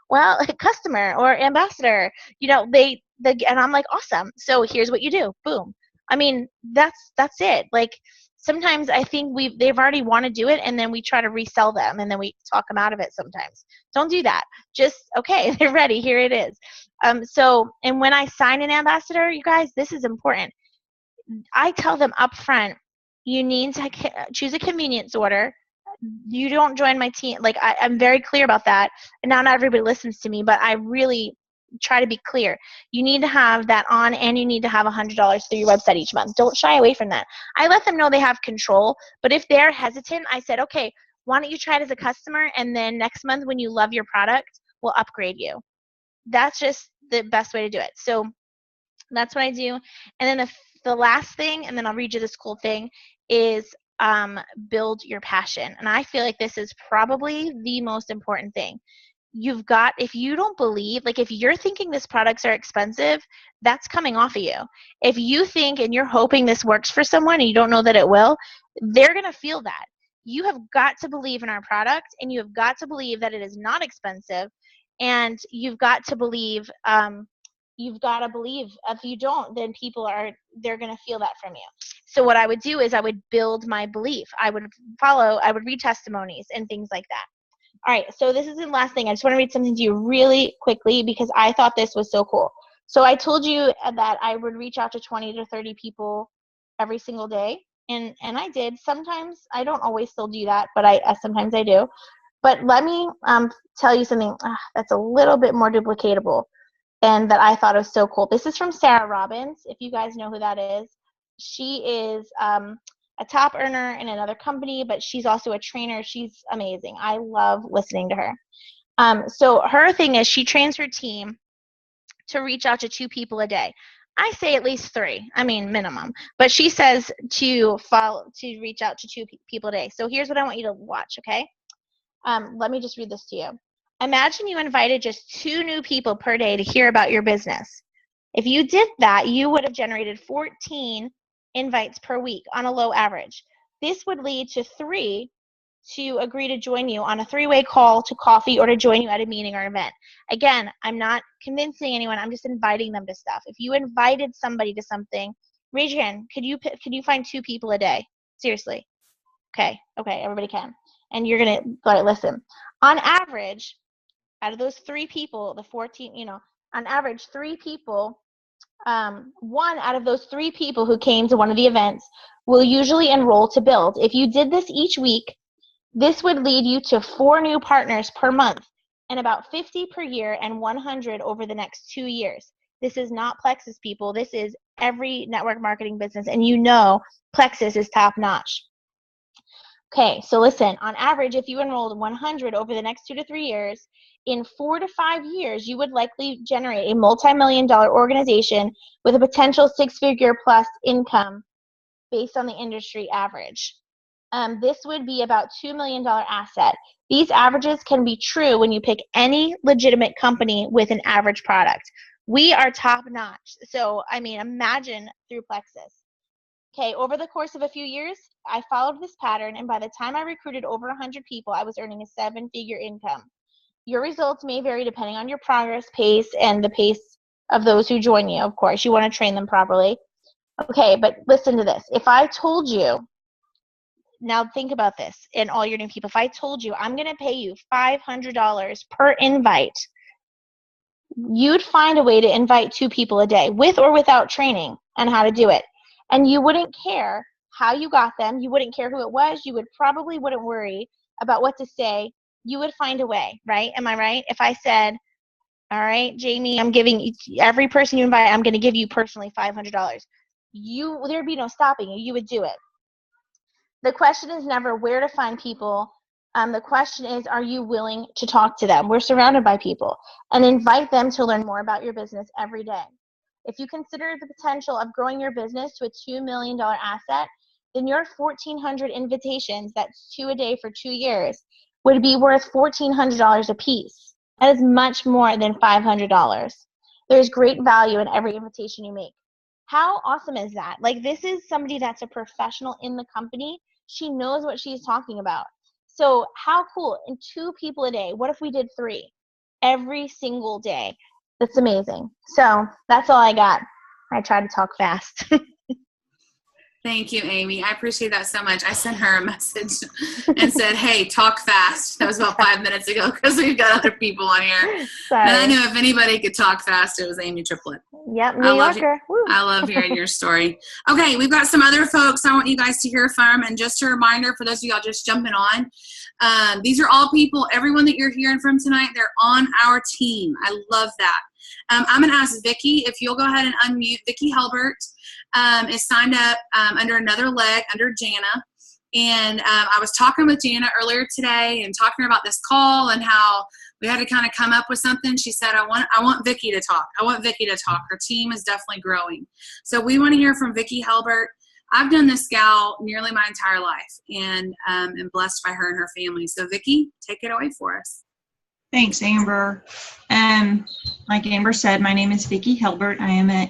well, customer or ambassador. You know, and I'm like, awesome. So here's what you do. Boom. I mean, that's it. Like, sometimes I think they've already want to do it, and then we try to resell them, and then we talk them out of it sometimes. Don't do that. Just, okay, they're ready. Here it is. And when I sign an ambassador, you guys, this is important. I tell them up front, you need to choose a convenience order. You don't join my team. Like, I'm very clear about that. And not everybody listens to me, but I really try to be clear. You need to have that on, and you need to have $100 through your website each month. Don't shy away from that. I let them know they have control, but if they're hesitant, I said, okay, why don't you try it as a customer, and then next month when you love your product, we'll upgrade you. That's just the best way to do it. So that's what I do. And then the last thing, and then I'll read you this cool thing, is build your passion. And I feel like this is probably the most important thing. If you don't believe, like, if you're thinking these products are expensive, that's coming off of you. If you think and you're hoping this works for someone and you don't know that it will, they're going to feel that. You have got to believe in our product, and you have got to believe that it is not expensive, and you've got to believe, if you don't, then they're going to feel that from you. So what I would do is I would build my belief. I would read testimonies and things like that. All right, so this is the last thing. I just want to read something to you really quickly because I thought this was so cool. So I told you that I would reach out to 20 to 30 people every single day, and I did. Sometimes I don't always still do that, but sometimes I do. But let me tell you something that's a little bit more duplicatable, and that I thought was so cool. This is from Sarah Robbins, if you guys know who that is. She is a top earner in another company, but she's also a trainer. She's amazing. I love listening to her. So her thing is she trains her team to reach out to 2 people a day. I say at least 3, I mean minimum, but she says to reach out to 2 people a day. So here's what I want you to watch, okay? Let me just read this to you. Imagine you invited just 2 new people per day to hear about your business. If you did that, you would have generated 14 invites per week on a low average. This would lead to 3 to agree to join you on a 3-way call to coffee or to join you at a meeting or event. Again, I'm not convincing anyone. I'm just inviting them to stuff. If you invited somebody to something, raise your hand. Could you find 2 people a day? Seriously. Okay, everybody can. And you're going to listen. On average, out of those 3 people, the 14, on average, 3 people, 1 out of those 3 people who came to one of the events will usually enroll to build. If you did this each week, this would lead you to 4 new partners per month and about 50 per year and 100 over the next 2 years. This is not Plexus, people. This is every network marketing business, and Plexus is top notch. Okay, so listen, on average, if you enrolled 100 over the next 2 to 3 years, in 4 to 5 years, you would likely generate a multi-million-dollar organization with a potential 6-figure plus income based on the industry average. This would be about $2 million asset. These averages can be true when you pick any legitimate company with an average product. We are top notch. So, imagine through Plexus. Okay, over the course of a few years, I followed this pattern, and by the time I recruited over 100 people, I was earning a 7-figure income. Your results may vary depending on your progress pace and the pace of those who join you, of course. You want to train them properly. Okay, but listen to this. If I told you now think about this, and all your new people. If I told you I'm going to pay you $500 per invite, you'd find a way to invite 2 people a day, with or without training on how to do it. And you wouldn't care how you got them. You wouldn't care who it was. You wouldn't worry about what to say. You would find a way, right? Am I right? If I said, all right, Jamie, I'm giving every person you invite, I'm going to give you personally $500. There'd be no stopping you. You would do it. The question is never where to find people. The question is, are you willing to talk to them? We're surrounded by people, and invite them to learn more about your business every day. If you consider the potential of growing your business to a $2 million asset, then your 1,400 invitations, that's 2 a day for 2 years, would be worth $1,400 a piece. That is much more than $500. There's great value in every invitation you make. How awesome is that? Like, this is somebody that's a professional in the company. She knows what she's talking about. So how cool. And 2 people a day. What if we did 3 every single day? That's amazing. So that's all I got. I try to talk fast. Thank you, Amy. I appreciate that so much. I sent her a message and said, hey, talk fast. That was about 5 minutes ago because we've got other people on here. Sorry. And I knew if anybody could talk fast, it was Amy Triplett. Yep, New Yorker. I love hearing your story. Okay, we've got some other folks I want you guys to hear from. And just a reminder for those of y'all just jumping on, these are all people, everyone that you're hearing from tonight, they're on our team. I love that. I'm going to ask Vicki if you'll go ahead and unmute. Vicki Helbert is signed up under another leg, under Jana. And I was talking with Jana earlier today and talking to her about this call and how we had to kind of come up with something. She said, I want Vicki to talk. I want Vicki to talk. Her team is definitely growing. So we want to hear from Vicki Helbert. I've done this gal nearly my entire life and am blessed by her and her family. So Vicki, take it away for us. Thanks, Amber. Like Amber said, my name is Vicki Helbert. I'm a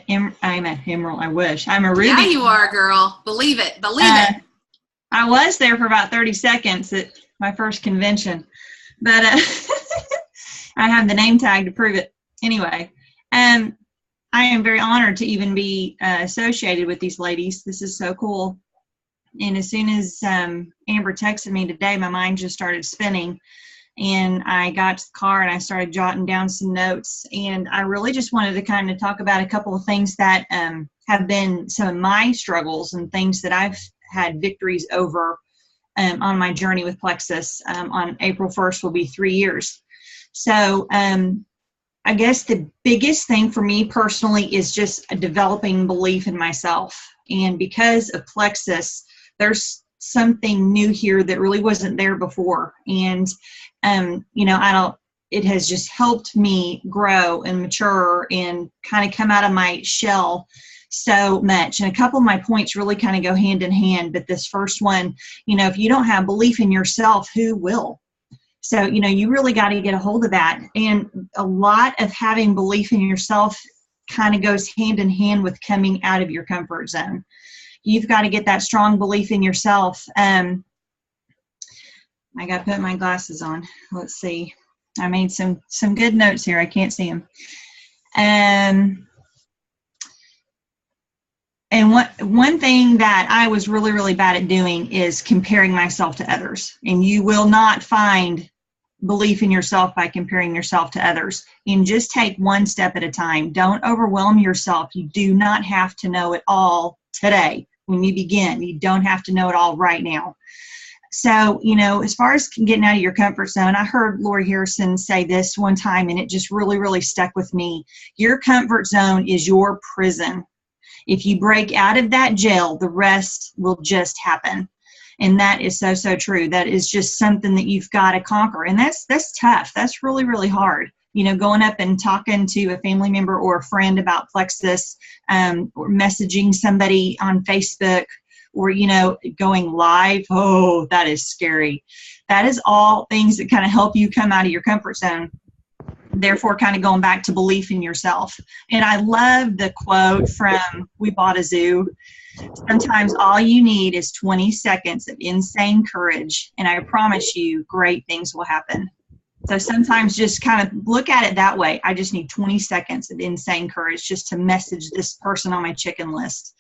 Emerald. I wish. I'm a Ruby. Yeah, you are, girl. Believe it. Believe it. I was there for about 30 seconds at my first convention, but I have the name tag to prove it. Anyway, I am very honored to even be associated with these ladies. This is so cool. And as soon as Amber texted me today, my mind just started spinning. And I got to the car and I started jotting down some notes. And I really just wanted to kind of talk about a couple of things that have been some of my struggles and things that I've had victories over on my journey with Plexus. On April 1st will be 3 years. So I guess the biggest thing for me personally is just a developing belief in myself. And because of Plexus, there's something new here that really wasn't there before. And it has just helped me grow and mature and kind of come out of my shell so much. And a couple of my points really kind of go hand in hand. But this first one, if you don't have belief in yourself, who will? So, you really got to get a hold of that. And a lot of having belief in yourself kind of goes hand in hand with coming out of your comfort zone. You've got to get that strong belief in yourself. I got to put my glasses on. Let's see. I made some good notes here. I can't see them. And one thing that I was really, really bad at doing is comparing myself to others. And you will not find belief in yourself by comparing yourself to others. And just take one step at a time. Don't overwhelm yourself. You do not have to know it all today. When you begin, you don't have to know it all right now. So, as far as getting out of your comfort zone, I heard Lori Harrison say this one time, and it just really, really stuck with me. Your comfort zone is your prison. If you break out of that jail, the rest will just happen. And that is so, so true. That is just something that you've got to conquer. And that's tough. That's really, really hard. Going up and talking to a family member or a friend about Plexus, or messaging somebody on Facebook, or, going live. Oh, that is scary. That is all things that kind of help you come out of your comfort zone. Therefore, kind of going back to belief in yourself. And I love the quote from We Bought a Zoo. Sometimes all you need is 20 seconds of insane courage, and I promise you great things will happen. So sometimes just kind of look at it that way. I just need 20 seconds of insane courage just to message this person on my chicken list.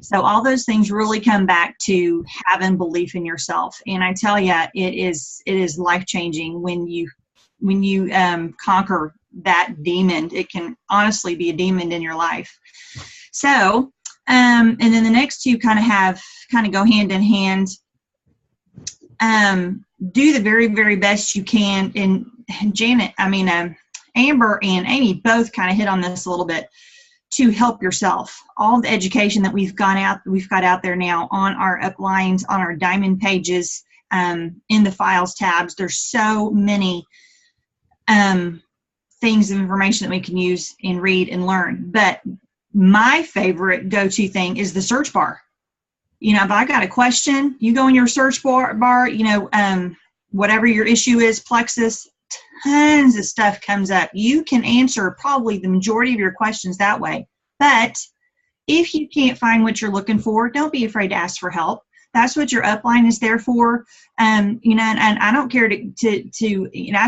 So all those things really come back to having belief in yourself. And I tell you, it is life-changing when you conquer that demon. It can honestly be a demon in your life. So, and then the next two kind of go hand in hand. Do the very, very best you can. And Amber and Amy both kind of hit on this a little bit, to help yourself. All the education that we've got out there now on our uplines, on our diamond pages, in the files tabs. There's so many things of information that we can use and read and learn. But my favorite go-to thing is the search bar. If I got a question, you go in your search bar, whatever your issue is, Plexus, tons of stuff comes up. You can answer probably the majority of your questions that way. But if you can't find what you're looking for, don't be afraid to ask for help. That's what your upline is there for. And I don't care to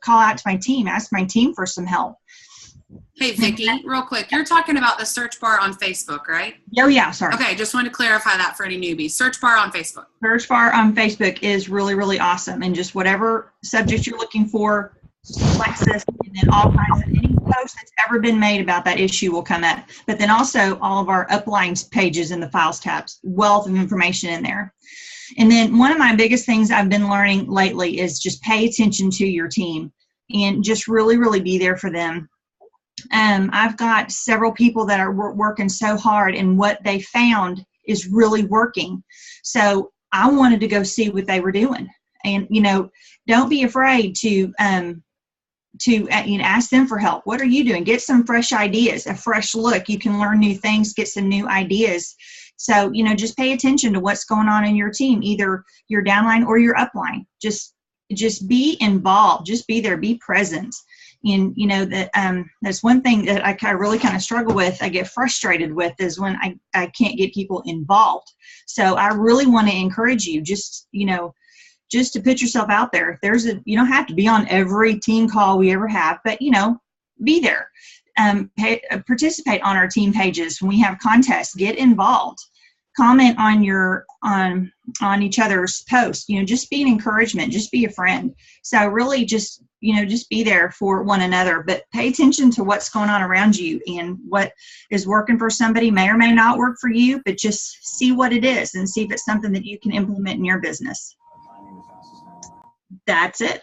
call out to my team, ask my team for some help. Hey, Vicki, real quick, you're talking about the search bar on Facebook, right? Oh, yeah, sorry. Okay, just wanted to clarify that for any newbies. Search bar on Facebook. Search bar on Facebook is really, really awesome. And just whatever subject you're looking for, Plexus, and then all kinds of any post that's ever been made about that issue will come up. But then also all of our uplines pages in the files tabs, wealth of information in there. And then one of my biggest things I've been learning lately is just pay attention to your team and just really, really be there for them. I've got several people that are working so hard, and what they found is really working. So I wanted to go see what they were doing. And, don't be afraid to ask them for help. What are you doing? Get some fresh ideas, a fresh look. You can learn new things, get some new ideas. So, just pay attention to what's going on in your team, either your downline or your upline. Just be involved. Just be there. Be present. And, that's one thing that I really kind of struggle with. I get frustrated with is when I can't get people involved. So I really want to encourage you just to put yourself out there. You don't have to be on every team call we ever have, but, be there. Participate on our team pages. When we have contests, get involved. Comment on on each other's posts. Just be an encouragement. Just be a friend. So really just be there for one another, but pay attention to what's going on around you, and what is working for somebody may or may not work for you, but just see what it is and see if it's something that you can implement in your business. That's it.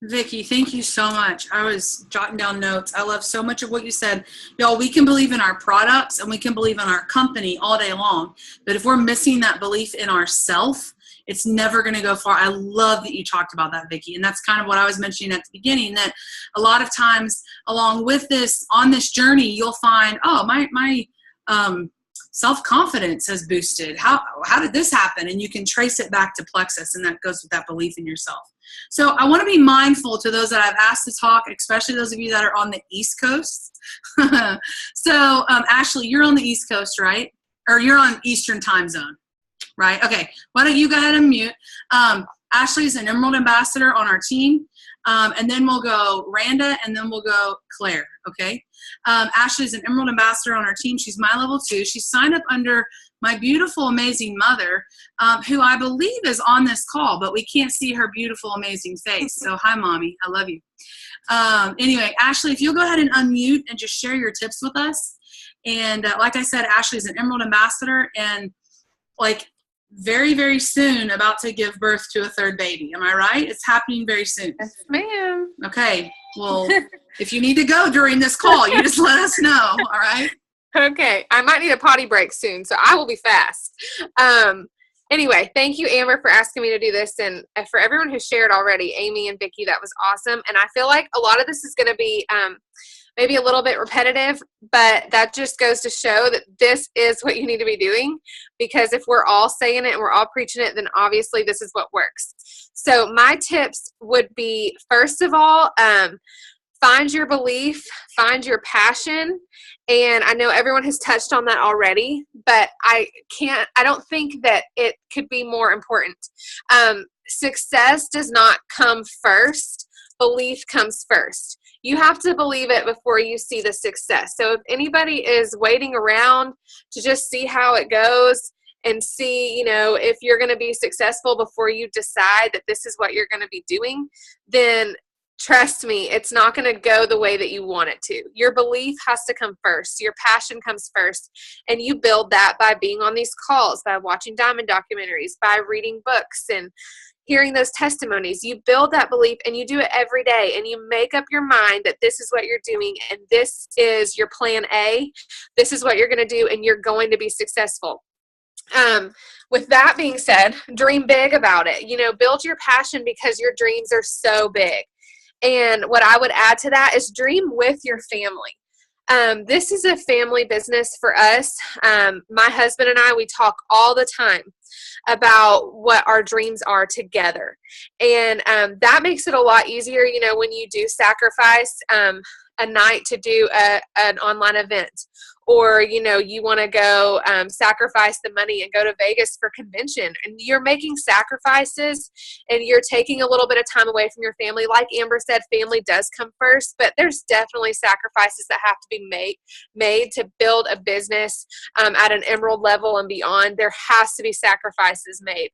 Vicki, thank you so much. I was jotting down notes. I love so much of what you said. Y'all, we can believe in our products and we can believe in our company all day long, but if we're missing that belief in ourselves, it's never going to go far. I love that you talked about that, Vicki. And that's kind of what I was mentioning at the beginning, that a lot of times along with this, on this journey, you'll find, oh, my self-confidence has boosted. How did this happen? And you can trace it back to Plexus, and that goes with that belief in yourself. So I want to be mindful to those that I've asked to talk, especially those of you that are on the East Coast. So Ashley, you're on the East Coast, right? Or you're on Eastern time zone. Right? Okay. Why don't you go ahead and mute? Ashley's an Emerald Ambassador on our team. And then we'll go Randa, and then we'll go Claire. Okay. Ashley's an Emerald Ambassador on our team. She's my level 2. She's signed up under my beautiful, amazing mother, who I believe is on this call, but we can't see her beautiful, amazing face. So hi, Mommy. I love you. Anyway, Ashley, if you'll go ahead and unmute and just share your tips with us. And like I said, Ashley's an Emerald Ambassador, and very, very soon about to give birth to a 3rd baby. Am I right? It's happening very soon. Yes, ma'am. Okay. Well, if you need to go during this call, you just let us know. All right. Okay. I might need a potty break soon, so I will be fast. Anyway, thank you, Amber, for asking me to do this. And for everyone who shared already, Amy and Vicki, that was awesome. And I feel like a lot of this is going to be maybe a little bit repetitive, but that just goes to show that this is what you need to be doing, because if we're all saying it and we're all preaching it, then obviously this is what works. So my tips would be, first of all, find your belief, find your passion. And I know everyone has touched on that already, but I don't think that it could be more important. Success does not come first belief comes first. You have to believe it before you see the success. So if anybody is waiting around to just see how it goes and see, if you're going to be successful before you decide that this is what you're going to be doing, then trust me, it's not going to go the way that you want it to. Your belief has to come first. Your passion comes first. And you build that by being on these calls, by watching diamond documentaries, by reading books and hearing those testimonies. You build that belief and you do it every day, and you make up your mind that this is what you're doing and this is your plan A. This is what you're going to do, and you're going to be successful. With that being said, dream big about it. Build your passion because your dreams are so big. And what I would add to that is dream with your family. This is a family business for us. My husband and I, we talk all the time about what our dreams are together. And that makes it a lot easier, when you do sacrifice a night to do an online event, or, you want to go sacrifice the money and go to Vegas for convention, and you're making sacrifices and you're taking a little bit of time away from your family. Like Amber said, family does come first, but there's definitely sacrifices that have to be made to build a business at an emerald level and beyond. There has to be sacrifices made.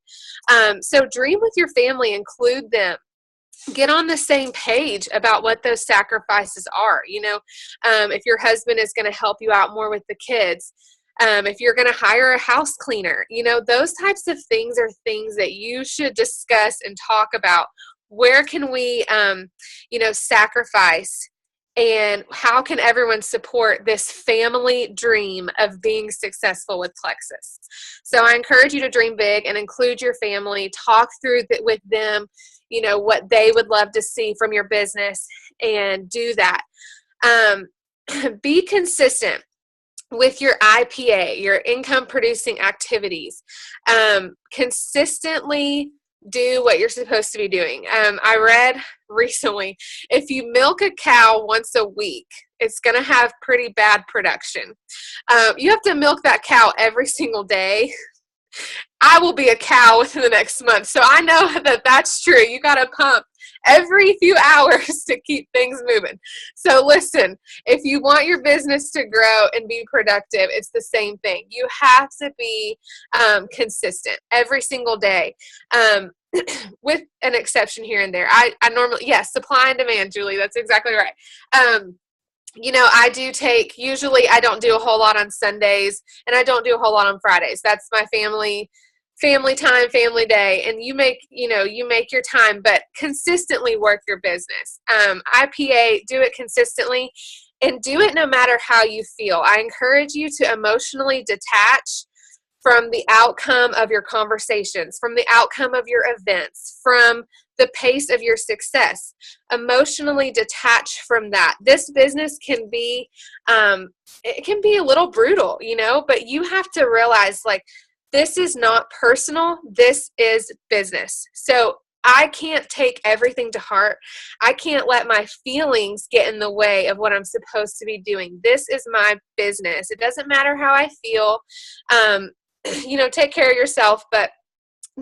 So dream with your family, include them. Get on the same page about what those sacrifices are. If your husband is going to help you out more with the kids, if you're going to hire a house cleaner, those types of things are things that you should discuss and talk about. Where can we, sacrifice, and how can everyone support this family dream of being successful with Plexus? So I encourage you to dream big and include your family. Talk through with them, what they would love to see from your business, and do that. Be consistent with your IPA, your income producing activities. Consistently do what you're supposed to be doing. I read recently, if you milk a cow once a week, it's going to have pretty bad production. You have to milk that cow every single day. I will be a cow within the next month. So I know that that's true. You got to pump every few hours to keep things moving. So listen, if you want your business to grow and be productive, it's the same thing. You have to be consistent every single day, with an exception here and there. I normally, yes, supply and demand, Julie, that's exactly right. Usually I don't do a whole lot on Sundays, and I don't do a whole lot on Fridays. That's my family time, family day. And you make your time, but consistently work your business. IPA, do it consistently, and do it no matter how you feel. I encourage you to emotionally detach from the outcome of your conversations, from the outcome of your events, from the pace of your success. Emotionally detach from that. This business can be, it can be a little brutal, but you have to realize, this is not personal. This is business. So I can't take everything to heart. I can't let my feelings get in the way of what I'm supposed to be doing. This is my business. It doesn't matter how I feel. Take care of yourself, but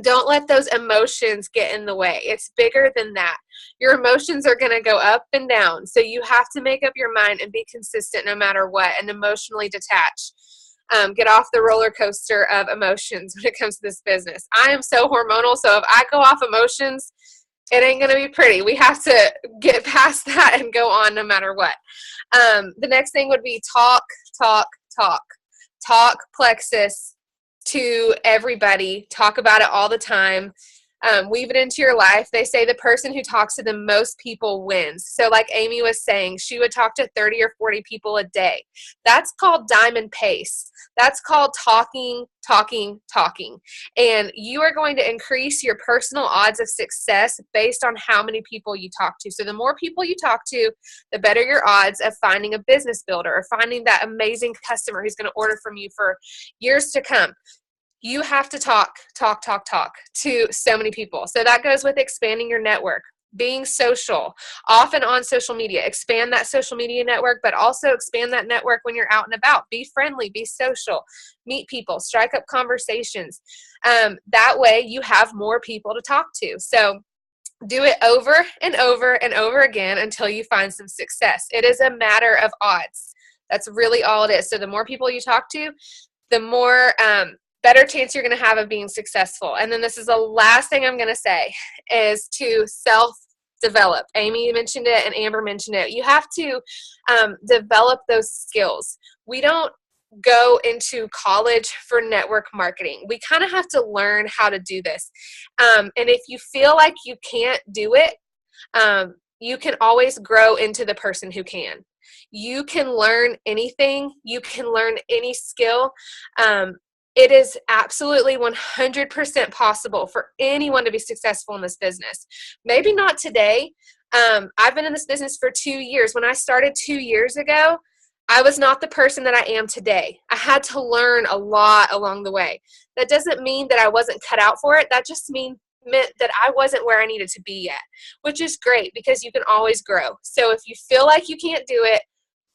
don't let those emotions get in the way. It's bigger than that. Your emotions are going to go up and down. So you have to make up your mind and be consistent no matter what, and emotionally detach. Get off the roller coaster of emotions when it comes to this business. I am so hormonal, so if I go off emotions, it ain't going to be pretty. We have to get past that and go on no matter what. The next thing would be talk Plexus to everybody. Talk about it all the time. Weave it into your life. They say the person who talks to the most people wins. So like Amy was saying, she would talk to 30 or 40 people a day. That's called diamond pace. That's called talking. And you are going to increase your personal odds of success based on how many people you talk to. So the more people you talk to, the better your odds of finding a business builder or finding that amazing customer who's going to order from you for years to come. You have to talk to so many people. So that goes with expanding your network, being social, often on social media. Expand that social media network, but also expand that network when you're out and about. Be friendly, be social, meet people, strike up conversations. That way you have more people to talk to. So Do it over and over and over again until you find some success. It is a matter of odds. That's really all it is. So the more people you talk to, the more better chance you're going to have of being successful. And then this is the last thing I'm going to say is to self-develop. Amy mentioned it and Amber mentioned it. You have to develop those skills. We don't go into college for network marketing. We kind of have to learn how to do this. And if you feel like you can't do it, you can always grow into the person who can. You can learn anything. You can learn any skill. It is absolutely 100% possible for anyone to be successful in this business. Maybe not today. I've been in this business for 2 years. When I started 2 years ago, I was not the person that I am today. I had to learn a lot along the way. That doesn't mean that I wasn't cut out for it. That just meant that I wasn't where I needed to be yet, which is great because you can always grow. So if you feel like you can't do it,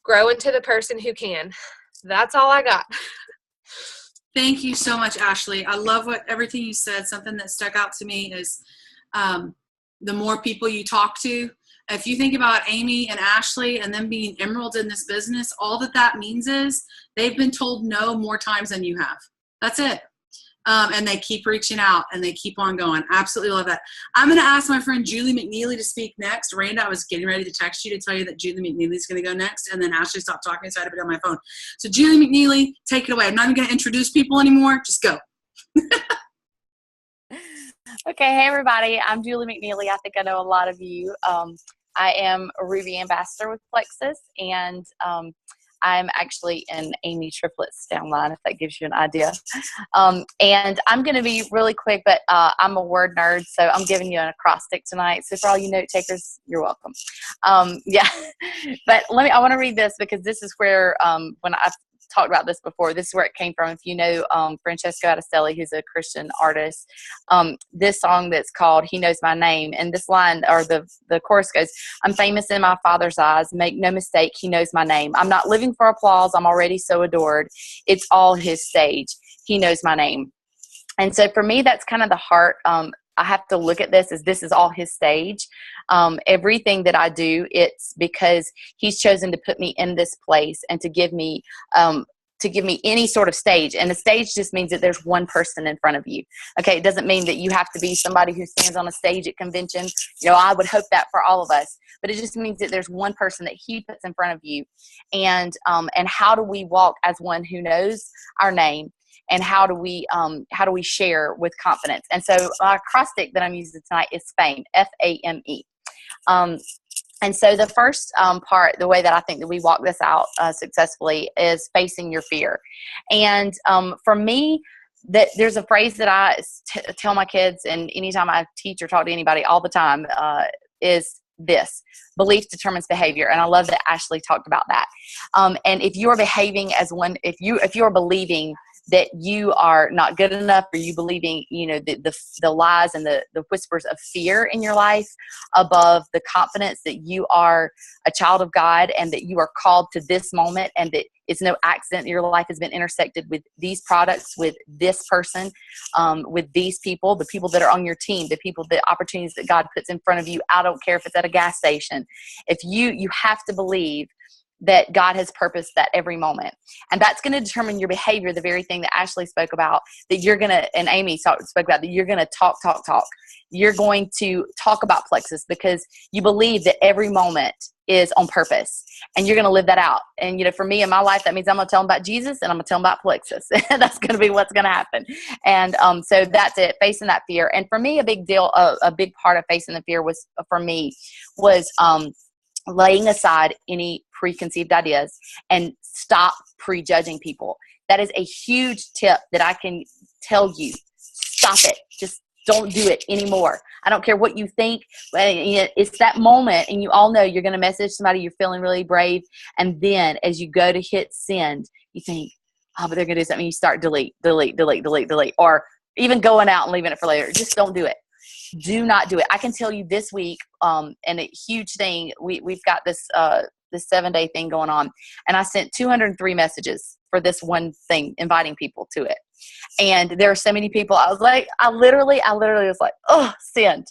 grow into the person who can. That's all I got. Thank you so much, Ashley. I love everything you said. Something that stuck out to me is the more people you talk to. If you think about Amy and Ashley and them being emeralds in this business, all that means is they've been told no more times than you have. That's it. And they keep reaching out and they keep on going. Absolutely love that. I'm going to ask my friend Julie McNeely to speak next. Randa, I was getting ready to text you to tell you that Julie McNeely is going to go next, and then Ashley stopped talking, so I had to put it on my phone. So Julie McNeely, take it away. I'm not even going to introduce people anymore. Just go. Okay, hey everybody, I'm Julie McNeely. I think I know a lot of you. I am a Ruby ambassador with Plexus, and I'm actually in Amy Triplets downline, if that gives you an idea. And I'm going to be really quick, but I'm a word nerd, so I'm giving you an acrostic tonight. So for all you note takers, you're welcome. Yeah, but I want to read this because this is where, when I've talked about this before, this is where it came from. If you know Francesco Attistelli, who's a Christian artist, this song that's called He Knows My Name, and this line, or the chorus goes, I'm famous in my Father's eyes, make no mistake, He knows my name. I'm not living for applause, I'm already so adored. It's all His stage. He knows my name. And so for me, that's kind of the heart. I have to look at this as this is all His stage. Everything that I do, it's because He's chosen to put me in this place and to give me any sort of stage. And the stage just means that there's one person in front of you. Okay, it doesn't mean that you have to be somebody who stands on a stage at convention. You know, I would hope that for all of us. But it just means that there's one person that He puts in front of you. And how do we walk as one who knows our name? And how do we share with confidence? And so my acrostic that I'm using tonight is FAME, F-A-M-E. And so the first part, the way that I think that we walk this out successfully is facing your fear. And for me, there's a phrase that I tell my kids, and anytime I teach or talk to anybody all the time, is this: belief determines behavior. And I love that Ashley talked about that. And if you are behaving as one, if you are believing that you are not good enough, or you believing, you know, the lies and the whispers of fear in your life above the confidence that you are a child of God and that you are called to this moment, and that it's no accident your life has been intersected with these products, with this person, with these people, the people that are on your team, the opportunities that God puts in front of you. I don't care if it's at a gas station. If you have to believe that God has purposed that every moment. And that's going to determine your behavior, the very thing that Ashley spoke about, that you're going to, and Amy spoke about, that you're going to talk. You're going to talk about Plexus because you believe that every moment is on purpose, and you're going to live that out. And, you know, for me in my life, that means I'm going to tell them about Jesus, and I'm going to tell them about Plexus. That's going to be what's going to happen. And so that's it, facing that fear. And for me, a big part of facing the fear was laying aside any preconceived ideas and stop prejudging people. That is a huge tip that I can tell you. Stop it. Just don't do it anymore. I don't care what you think. It's that moment, and you all know you're going to message somebody, you're feeling really brave, and then as you go to hit send, you think, oh, but they're going to do something. You start delete, or even going out and leaving it for later. Just don't do it. Do not do it. I can tell you this week, and a huge thing, we've got this 7-day thing going on, and I sent 203 messages for this one thing, inviting people to it. And there are so many people, I literally was like, oh, send.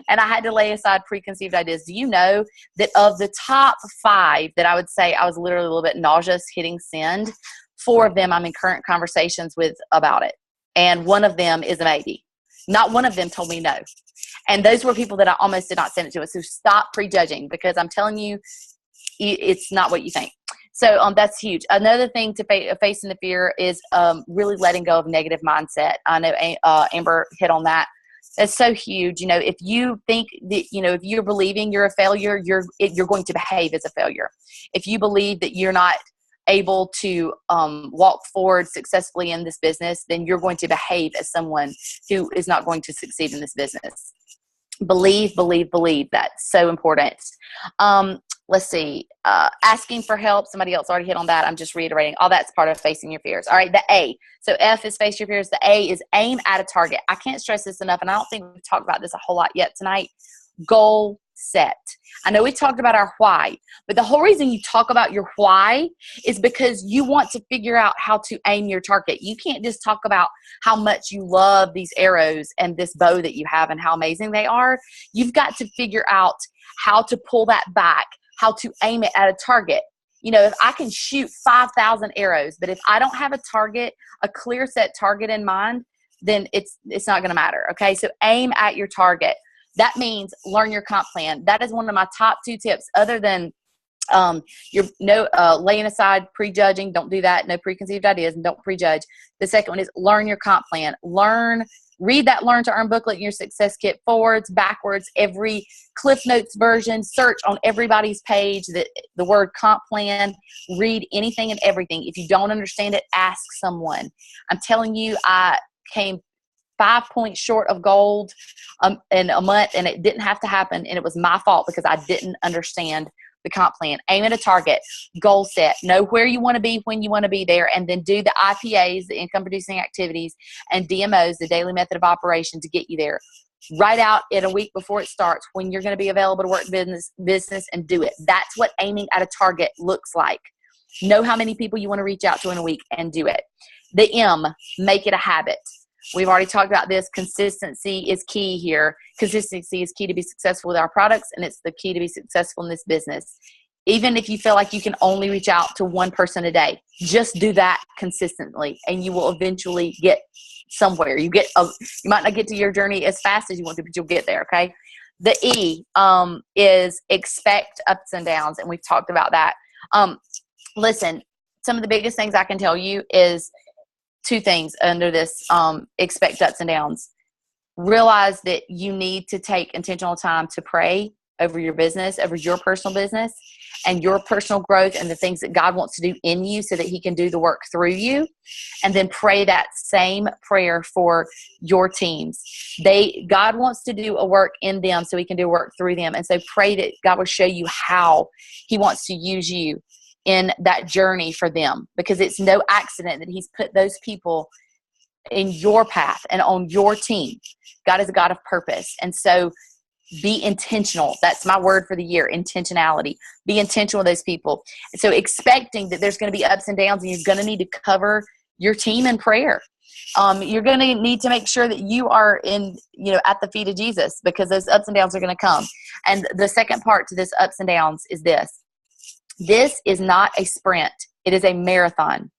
And I had to lay aside preconceived ideas. Do you know that of the top 5 that I would say I was literally a little bit nauseous hitting send, 4 of them I'm in current conversations with about it. And one of them is a maybe. Not one of them told me no. And those were people that I almost did not send it to. So stop prejudging, because I'm telling you, it's not what you think. So that's huge. Another thing to facing the fear is really letting go of negative mindset. I know Amber hit on that. That's so huge. You know, if you think that, you know, if you're believing you're a failure, you're going to behave as a failure. If you believe that you're not able to walk forward successfully in this business, then you're going to behave as someone who is not going to succeed in this business. Believe. That's so important. Let's see. Asking for help. Somebody else already hit on that. I'm just reiterating. All that's part of facing your fears. All right. The A. So F is face your fears. The A is aim at a target. I can't stress this enough, and I don't think we've talked about this a whole lot yet tonight. Goal set. I know we talked about our why, but the whole reason you talk about your why is because you want to figure out how to aim your target. You can't just talk about how much you love these arrows and this bow that you have and how amazing they are. You've got to figure out how to pull that back, how to aim it at a target. You know, if I can shoot 5,000 arrows, but if I don't have a target, a clear set target in mind, then it's not going to matter. Okay. So aim at your target. That means learn your comp plan. That is one of my top 2 tips, other than laying aside prejudging. Don't do that. No preconceived ideas, and don't prejudge. The second one is learn your comp plan. Read that Learn to Earn booklet in your success kit, forwards, backwards, every Cliff Notes version. Search on everybody's page the word comp plan. Read anything and everything. If you don't understand it, ask someone. I'm telling you, I came 5 points short of gold in a month, and it didn't have to happen, and it was my fault because I didn't understand the comp plan. Aim at a target, goal set, know where you want to be when you want to be there, and then do the IPAs, the income producing activities, and DMOs, the daily method of operation, to get you there. Write out in a week before it starts when you're going to be available to work business and do it. That's what aiming at a target looks like. Know how many people you want to reach out to in a week and do it. The M, make it a habit. We've already talked about this. Consistency is key here. Consistency is key to be successful with our products, and it's the key to be successful in this business. Even if you feel like you can only reach out to one person a day, just do that consistently, and you will eventually get somewhere. You might not get to your journey as fast as you want to, but you'll get there, okay? The E is expect ups and downs, and we've talked about that. Listen, some of the biggest things I can tell you is 2 things under this expect ups and downs. Realize that you need to take intentional time to pray over your business, over your personal business and your personal growth and the things that God wants to do in you so that he can do the work through you. And then pray that same prayer for your teams. God wants to do a work in them so he can do work through them. And so pray that God will show you how he wants to use you in that journey for them, because it's no accident that he's put those people in your path and on your team. God is a God of purpose. And so be intentional. That's my word for the year, intentionality. Be intentional with those people. And so expecting that there's going to be ups and downs, and you're going to need to cover your team in prayer. You're going to need to make sure that you are at the feet of Jesus, because those ups and downs are going to come. And the second part to this ups and downs is this. This is not a sprint. It is a marathon.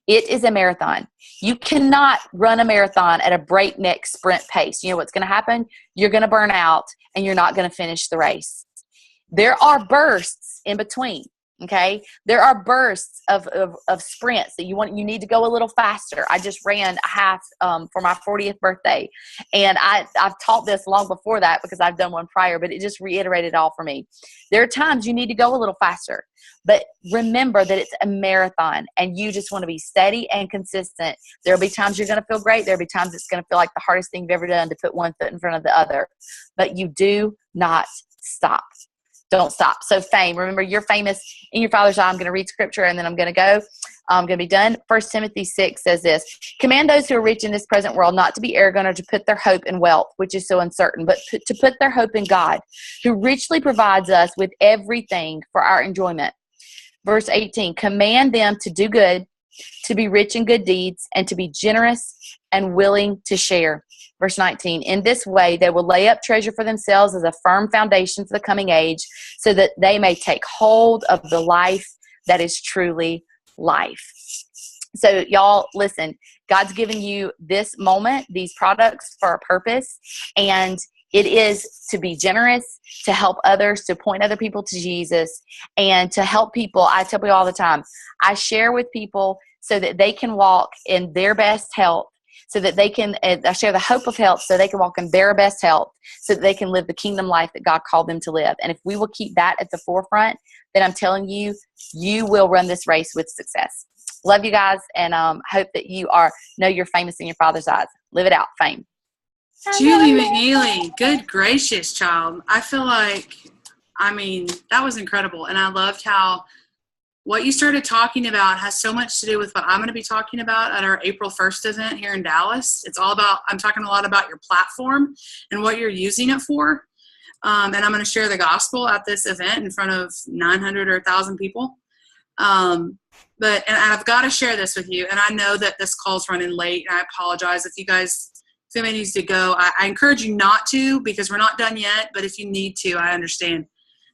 It is a marathon. You cannot run a marathon at a breakneck sprint pace. You know what's going to happen? You're going to burn out and you're not going to finish the race. There are bursts in between. Okay. There are bursts of sprints that you need to go a little faster. I just ran a half for my 40th birthday. And I've taught this long before that because I've done one prior, but it just reiterated all for me. There are times you need to go a little faster, but remember that it's a marathon and you just want to be steady and consistent. There'll be times you're going to feel great. There'll be times it's going to feel like the hardest thing you've ever done to put one foot in front of the other, but you do not stop. Don't stop. So fame, remember you're famous in your Father's eye. I'm going to read scripture and then I'm going to go. I'm going to be done. 1 Timothy 6 says this: command those who are rich in this present world not to be arrogant or to put their hope in wealth, which is so uncertain, but to put their hope in God, who richly provides us with everything for our enjoyment. Verse 18, command them to do good, to be rich in good deeds, and to be generous and willing to share. Verse 19, in this way they will lay up treasure for themselves as a firm foundation for the coming age, so that they may take hold of the life that is truly life. So y'all, listen, God's given you this moment, these products for a purpose, and it is to be generous, to help others, to point other people to Jesus, and to help people. I tell people all the time, I share with people so that they can walk in their best health, so that they can, I share the hope of health so they can walk in their best health, so that they can live the kingdom life that God called them to live. And if we will keep that at the forefront, then I'm telling you, you will run this race with success. Love you guys, and hope that you know you're famous in your Father's eyes. Live it out, fame. Julie McNeely, good gracious, child. I feel like, that was incredible. And I loved how what you started talking about has so much to do with what I'm going to be talking about at our April 1st event here in Dallas. It's all about, I'm talking a lot about your platform and what you're using it for. And I'm going to share the gospel at this event in front of 900 or 1,000 people. And I've got to share this with you. And I know that this call's running late, and I apologize if somebody needs to go. I encourage you not to, because we're not done yet, but if you need to, I understand.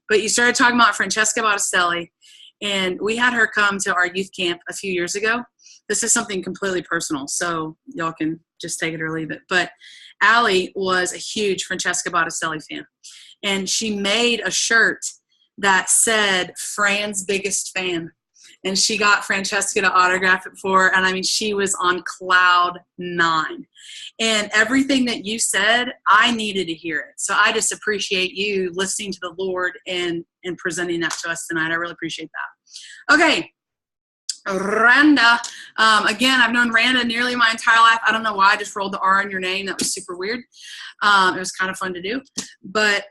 But you started talking about Francesca Battistelli, and we had her come to our youth camp a few years ago. This is something completely personal, so y'all can just take it or leave it. But Allie was a huge Francesca Battistelli fan, and she made a shirt that said Fran's biggest fan. And she got Francesca to autograph it for her. And she was on cloud 9. And everything that you said, I needed to hear it. So I just appreciate you listening to the Lord and presenting that to us tonight. I really appreciate that. Okay. Randa. Again, I've known Randa nearly my entire life. I don't know why I just rolled the R on your name. That was super weird. It was kind of fun to do. But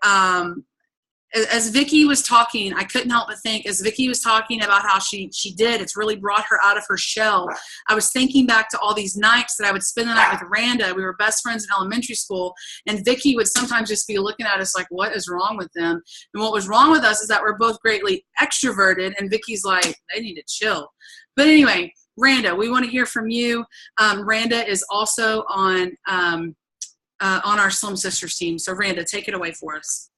as Vicki was talking, I couldn't help but think, as Vicki was talking about how she did, it's really brought her out of her shell. I was thinking back to all these nights that I would spend the night with Randa. We were best friends in elementary school, and Vicki would sometimes just be looking at us like, what is wrong with them? And what was wrong with us is that we're both greatly extroverted, and Vicki's like, they need to chill. But anyway, Randa, we want to hear from you. Randa is also on our Slim Sisters team. So Randa, take it away for us.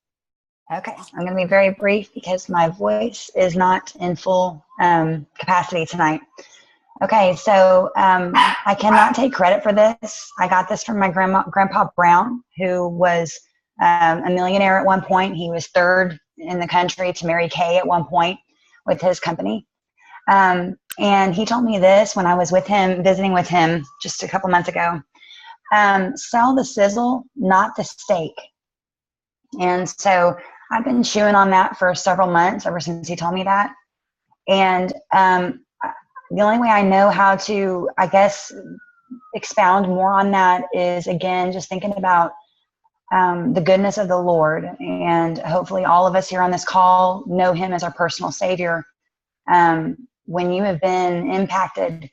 Okay, I'm going to be very brief because my voice is not in full capacity tonight. Okay, so I cannot take credit for this. I got this from my Grandpa Brown, who was a millionaire at one point. He was third in the country to Mary Kay at one point with his company. And he told me this when I was with him, visiting with him just a couple months ago. Sell the sizzle, not the steak. And so I've been chewing on that for several months, ever since he told me that. And the only way I know how to, I guess, expound more on that is, again, just thinking about the goodness of the Lord. And hopefully all of us here on this call know him as our personal Savior. When you have been impacted,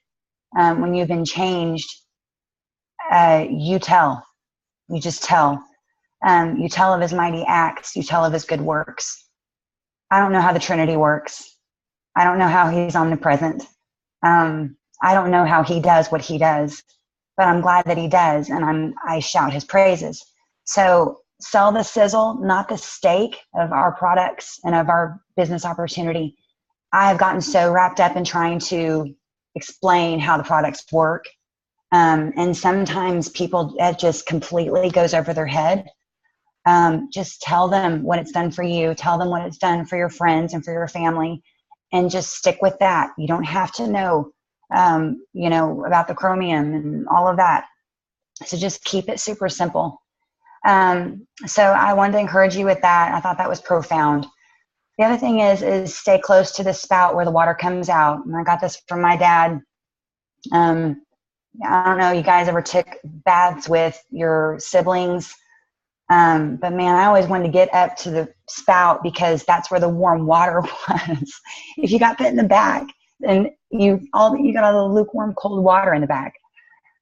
when you've been changed, you tell. You just tell. You tell of his mighty acts. You tell of his good works. I don't know how the Trinity works. I don't know how he's omnipresent. I don't know how he does what he does, but I'm glad that he does, and I shout his praises. So sell the sizzle, not the steak of our products and of our business opportunity. I have gotten so wrapped up in trying to explain how the products work. And sometimes people, it just completely goes over their head. Just tell them what it's done for you. Tell them what it's done for your friends and for your family, and just stick with that. You don't have to know, about the chromium and all of that. So just keep it super simple. So I wanted to encourage you with that. I thought that was profound. The other thing is stay close to the spout where the water comes out. And I got this from my dad. I don't know, you guys ever took baths with your siblings? But man, I always wanted to get up to the spout because that's where the warm water was. If you got put in the back, then you got all the lukewarm cold water in the back.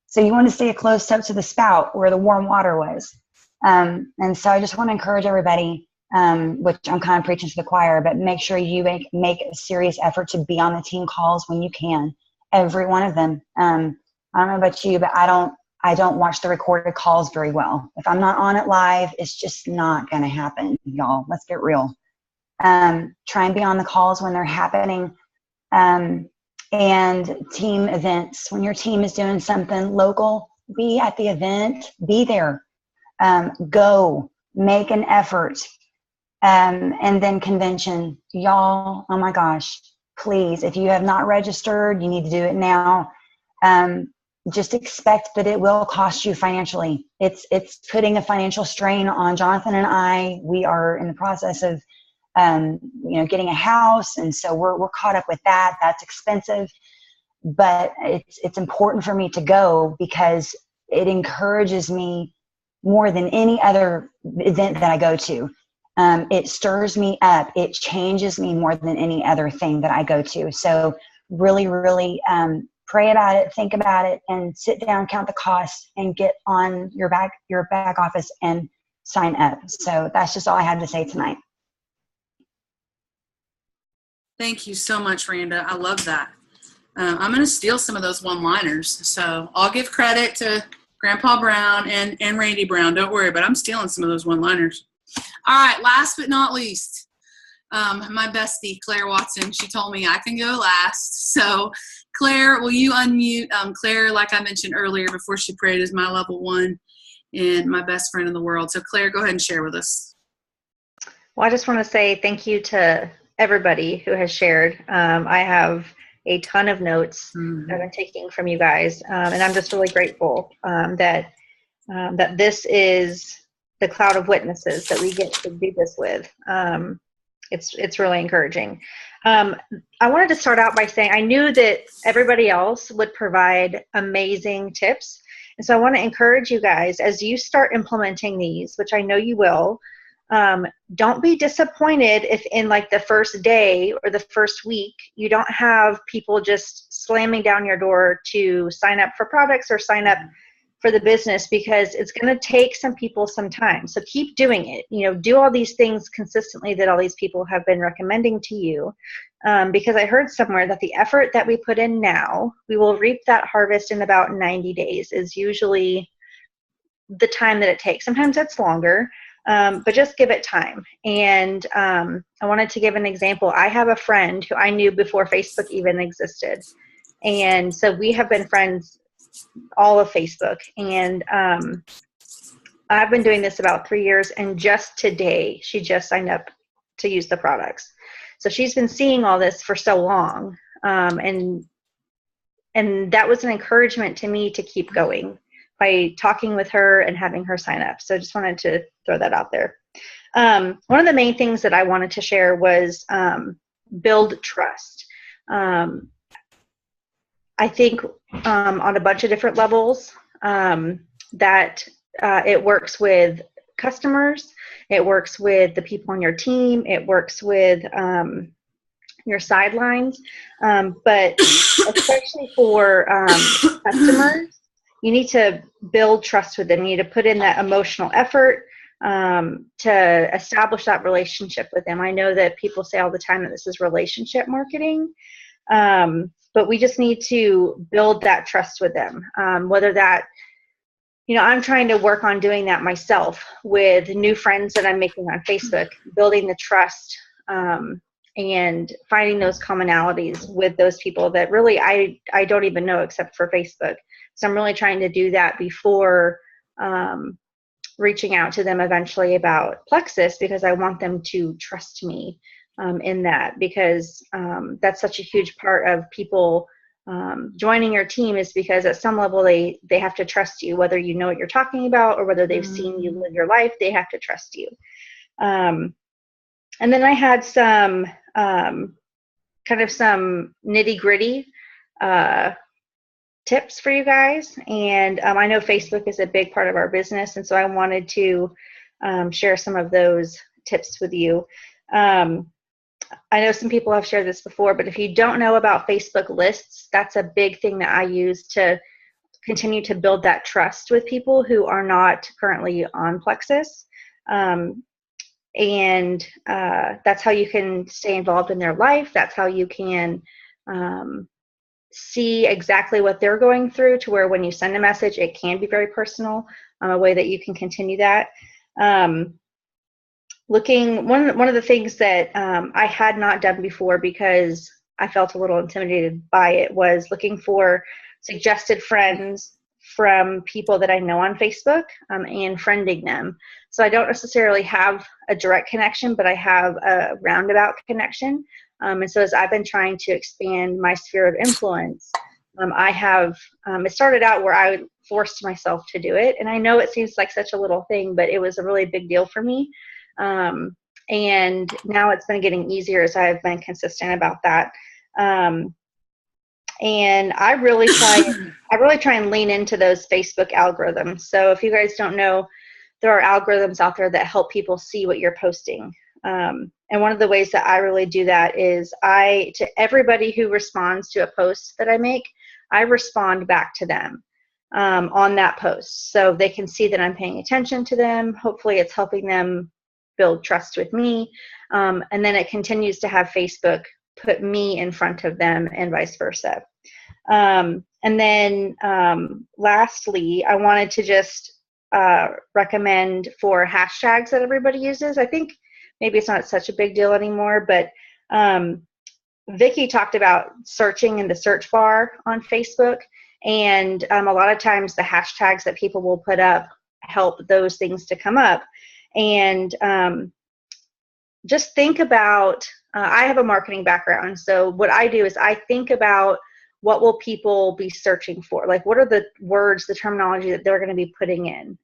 So you want to stay close up to the spout where the warm water was. And so I just want to encourage everybody, which I'm kind of preaching to the choir, but make sure you make a serious effort to be on the team calls when you can every one of them. I don't know about you, but I don't watch the recorded calls very well. If I'm not on it live, it's just not going to happen, y'all. Let's get real. Try and be on the calls when they're happening. And team events. When your team is doing something local, be at the event, be there. Go, make an effort. And then convention. Y'all, oh my gosh, please, if you have not registered, you need to do it now. Just expect that it will cost you financially. It's putting a financial strain on Jonathan and I. We are in the process of getting a house, and so we're caught up with that. That's expensive, but it's important for me to go because it encourages me more than any other event that I go to. It stirs me up. It changes me more than any other thing that I go to. So really, really pray about it, think about it, and sit down, count the cost, and get on your back office and sign up. So that's just all I had to say tonight. Thank you so much, Randa. I love that. I'm going to steal some of those one-liners. So I'll give credit to Grandpa Brown and Randy Brown. Don't worry, but I'm stealing some of those one-liners. All right, last but not least, my bestie, Claire Watson, she told me I can go last. So Claire, will you unmute? Claire, like I mentioned earlier before she prayed, is my level 1 and my best friend in the world. So Claire, go ahead and share with us. Well, I just want to say thank you to everybody who has shared. I have a ton of notes that I'm taking from you guys, and I'm just really grateful that this is the cloud of witnesses that we get to do this with. It's really encouraging. I wanted to start out by saying I knew that everybody else would provide amazing tips, and so I want to encourage you guys as you start implementing these, which I know you will. Don't be disappointed if in like the first day or the first week you don't have people just slamming down your door to sign up for products or sign up for the business, because it's going to take some people some time. So keep doing it. Do all these things consistently that all these people have been recommending to you, because I heard somewhere that the effort that we put in now, we will reap that harvest in about 90 days is usually the time that it takes. Sometimes it's longer. But just give it time. And I wanted to give an example. I have a friend who I knew before Facebook even existed. And so we have been friends all of Facebook. And I've been doing this about 3 years. And just today, she just signed up to use the products. So she's been seeing all this for so long. And that was an encouragement to me to keep going by talking with her and having her sign up. So I just wanted to throw that out there. One of the main things that I wanted to share was build trust. I think on a bunch of different levels that it works with customers, it works with the people on your team, it works with your sidelines, but especially for customers, you need to build trust with them. You need to put in that emotional effort to establish that relationship with them. I know that people say all the time that this is relationship marketing, but we just need to build that trust with them. Whether that, I'm trying to work on doing that myself with new friends that I'm making on Facebook, building the trust and finding those commonalities with those people that really I don't even know except for Facebook. So I'm really trying to do that before reaching out to them eventually about Plexus, because I want them to trust me in that, because that's such a huge part of people joining your team, is because at some level they have to trust you, whether you know what you're talking about or whether they've seen you live your life. They have to trust you. And then I had some some nitty-gritty tips for you guys. And I know Facebook is a big part of our business, and so I wanted to share some of those tips with you. I know some people have shared this before, but if you don't know about Facebook lists, that's a big thing that I use to continue to build that trust with people who are not currently on Plexus. And that's how you can stay involved in their life. That's how you can see exactly what they're going through, to where when you send a message, it can be very personal, a way that you can continue that. One of the things that I had not done before, because I felt a little intimidated by it, was looking for suggested friends from people that I know on Facebook, and friending them. So I don't necessarily have a direct connection, but I have a roundabout connection. And so as I've been trying to expand my sphere of influence, I have, it started out where I forced myself to do it. And I know it seems like such a little thing, but it was a really big deal for me. And now it's been getting easier as I've been consistent about that. And I really try and lean into those Facebook algorithms. So if you guys don't know, there are algorithms out there that help people see what you're posting. And one of the ways that I really do that is to everybody who responds to a post that I make, I respond back to them on that post. So they can see that I'm paying attention to them. Hopefully it's helping them build trust with me. And then it continues to have Facebook put me in front of them and vice versa. And then lastly, I wanted to just recommend for hashtags that everybody uses. I think maybe it's not such a big deal anymore, but Vicki talked about searching in the search bar on Facebook. And a lot of times the hashtags that people will put up help those things to come up. And just think about, I have a marketing background. So what I do is I think about what will people be searching for? Like, what are the words, the terminology that they're going to be putting in?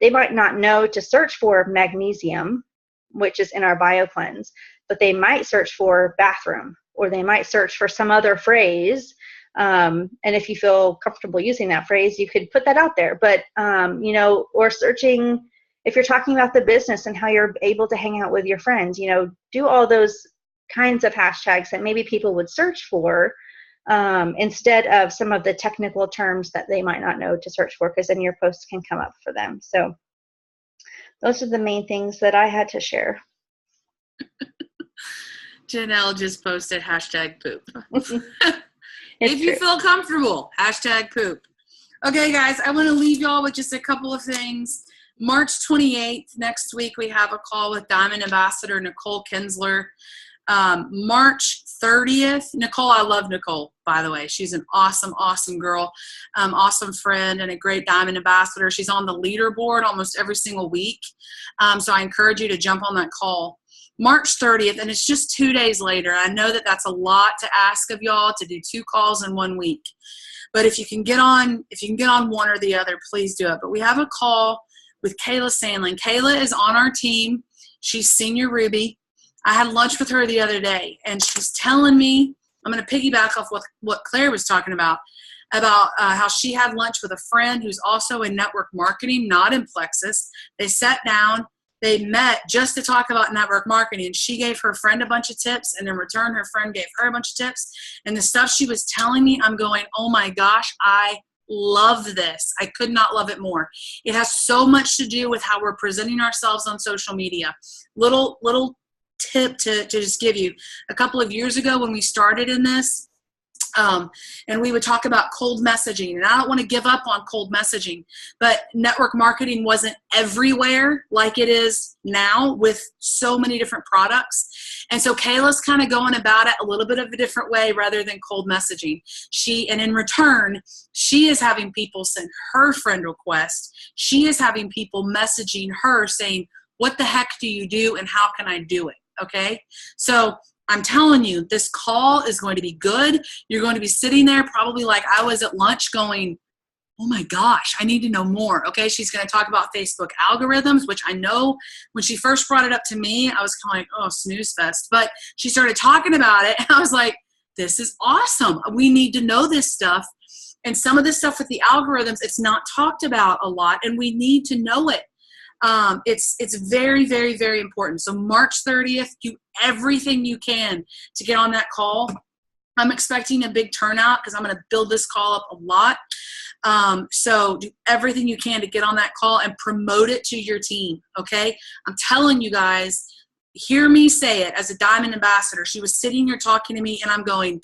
They might not know to search for magnesium, which is in our BioCleanse, but they might search for bathroom, or they might search for some other phrase. And if you feel comfortable using that phrase, you could put that out there. But, or searching, if you're talking about the business and how you're able to hang out with your friends, do all those kinds of hashtags that maybe people would search for, instead of some of the technical terms that they might not know to search for, because then your posts can come up for them. So those are the main things that I had to share. Janelle just posted hashtag poop. If you feel comfortable, hashtag poop. Okay, guys, I want to leave y'all with just a couple of things. March 28th, next week, we have a call with Diamond Ambassador Nicole Kinsler. March 30th, Nicole, I love Nicole, by the way. She's an awesome, awesome girl, awesome friend, and a great Diamond Ambassador. She's on the leaderboard almost every single week. So I encourage you to jump on that call. March 30th, and it's just 2 days later. I know that that's a lot to ask of y'all to do 2 calls in 1 week. But if you can get on one or the other, please do it. But we have a call with Kayla Sandling. Kayla is on our team. She's Senior Ruby. I had lunch with her the other day, and she's telling me, I'm going to piggyback off what Claire was talking about how she had lunch with a friend who's also in network marketing, not in Plexus. They sat down. They met just to talk about network marketing, and she gave her friend a bunch of tips, and in return, her friend gave her a bunch of tips. And the stuff she was telling me, I'm going, oh my gosh, I love this. I could not love it more. It has so much to do with how we're presenting ourselves on social media. Little tip to just give you. A couple of years ago when we started in this, and we would talk about cold messaging, and I don't want to give up on cold messaging, but network marketing wasn't everywhere like it is now with so many different products. And so Kayla's kind of going about it a little bit of a different way rather than cold messaging. And in return, she is having people send her friend requests. She is having people messaging her saying, what the heck do you do and how can I do it? Okay. So I'm telling you, this call is going to be good. You're going to be sitting there probably like I was at lunch going, oh my gosh, I need to know more. Okay, she's going to talk about Facebook algorithms, which I know when she first brought it up to me, I was kind of like, oh, snooze fest. But she started talking about it, and I was like, this is awesome. We need to know this stuff. And some of this stuff with the algorithms, it's not talked about a lot, and we need to know it. It's very, very, very important. So March 30th, do everything you can to get on that call. I'm expecting a big turnout because I'm going to build this call up a lot. So do everything you can to get on that call and promote it to your team. Okay. I'm telling you guys, hear me say it as a Diamond Ambassador. She was sitting here talking to me and I'm going,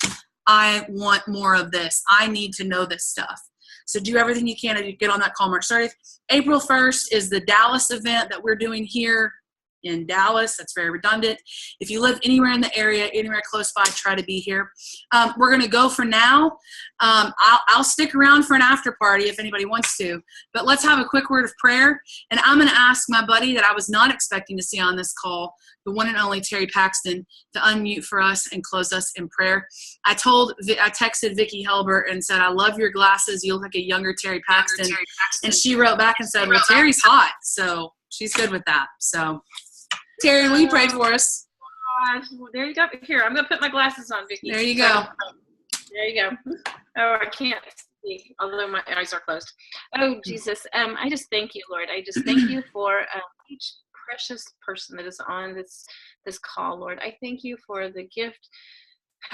I want more of this. I need to know this stuff. So do everything you can to get on that call March 30th. April 1st is the Dallas event that we're doing here in Dallas. That's very redundant. If you live anywhere in the area, anywhere close by, try to be here. We're going to go for now. I'll stick around for an after party if anybody wants to, but let's have a quick word of prayer. And I'm going to ask my buddy that I was not expecting to see on this call, the one and only Terry Paxton, to unmute for us and close us in prayer. I texted Vicki Helbert and said, I love your glasses. You look like a younger Terry Paxton. And she wrote back and said, well, Terry's hot. So she's good with that. So Terry, will you pray for us? Well, there you go. Here, I'm going to put my glasses on, Vicki. There you go. There you go. Oh, I can't see, although my eyes are closed. Oh, Jesus. I just thank you, Lord. I just thank you for each precious person that is on this call, Lord. I thank you for the gift.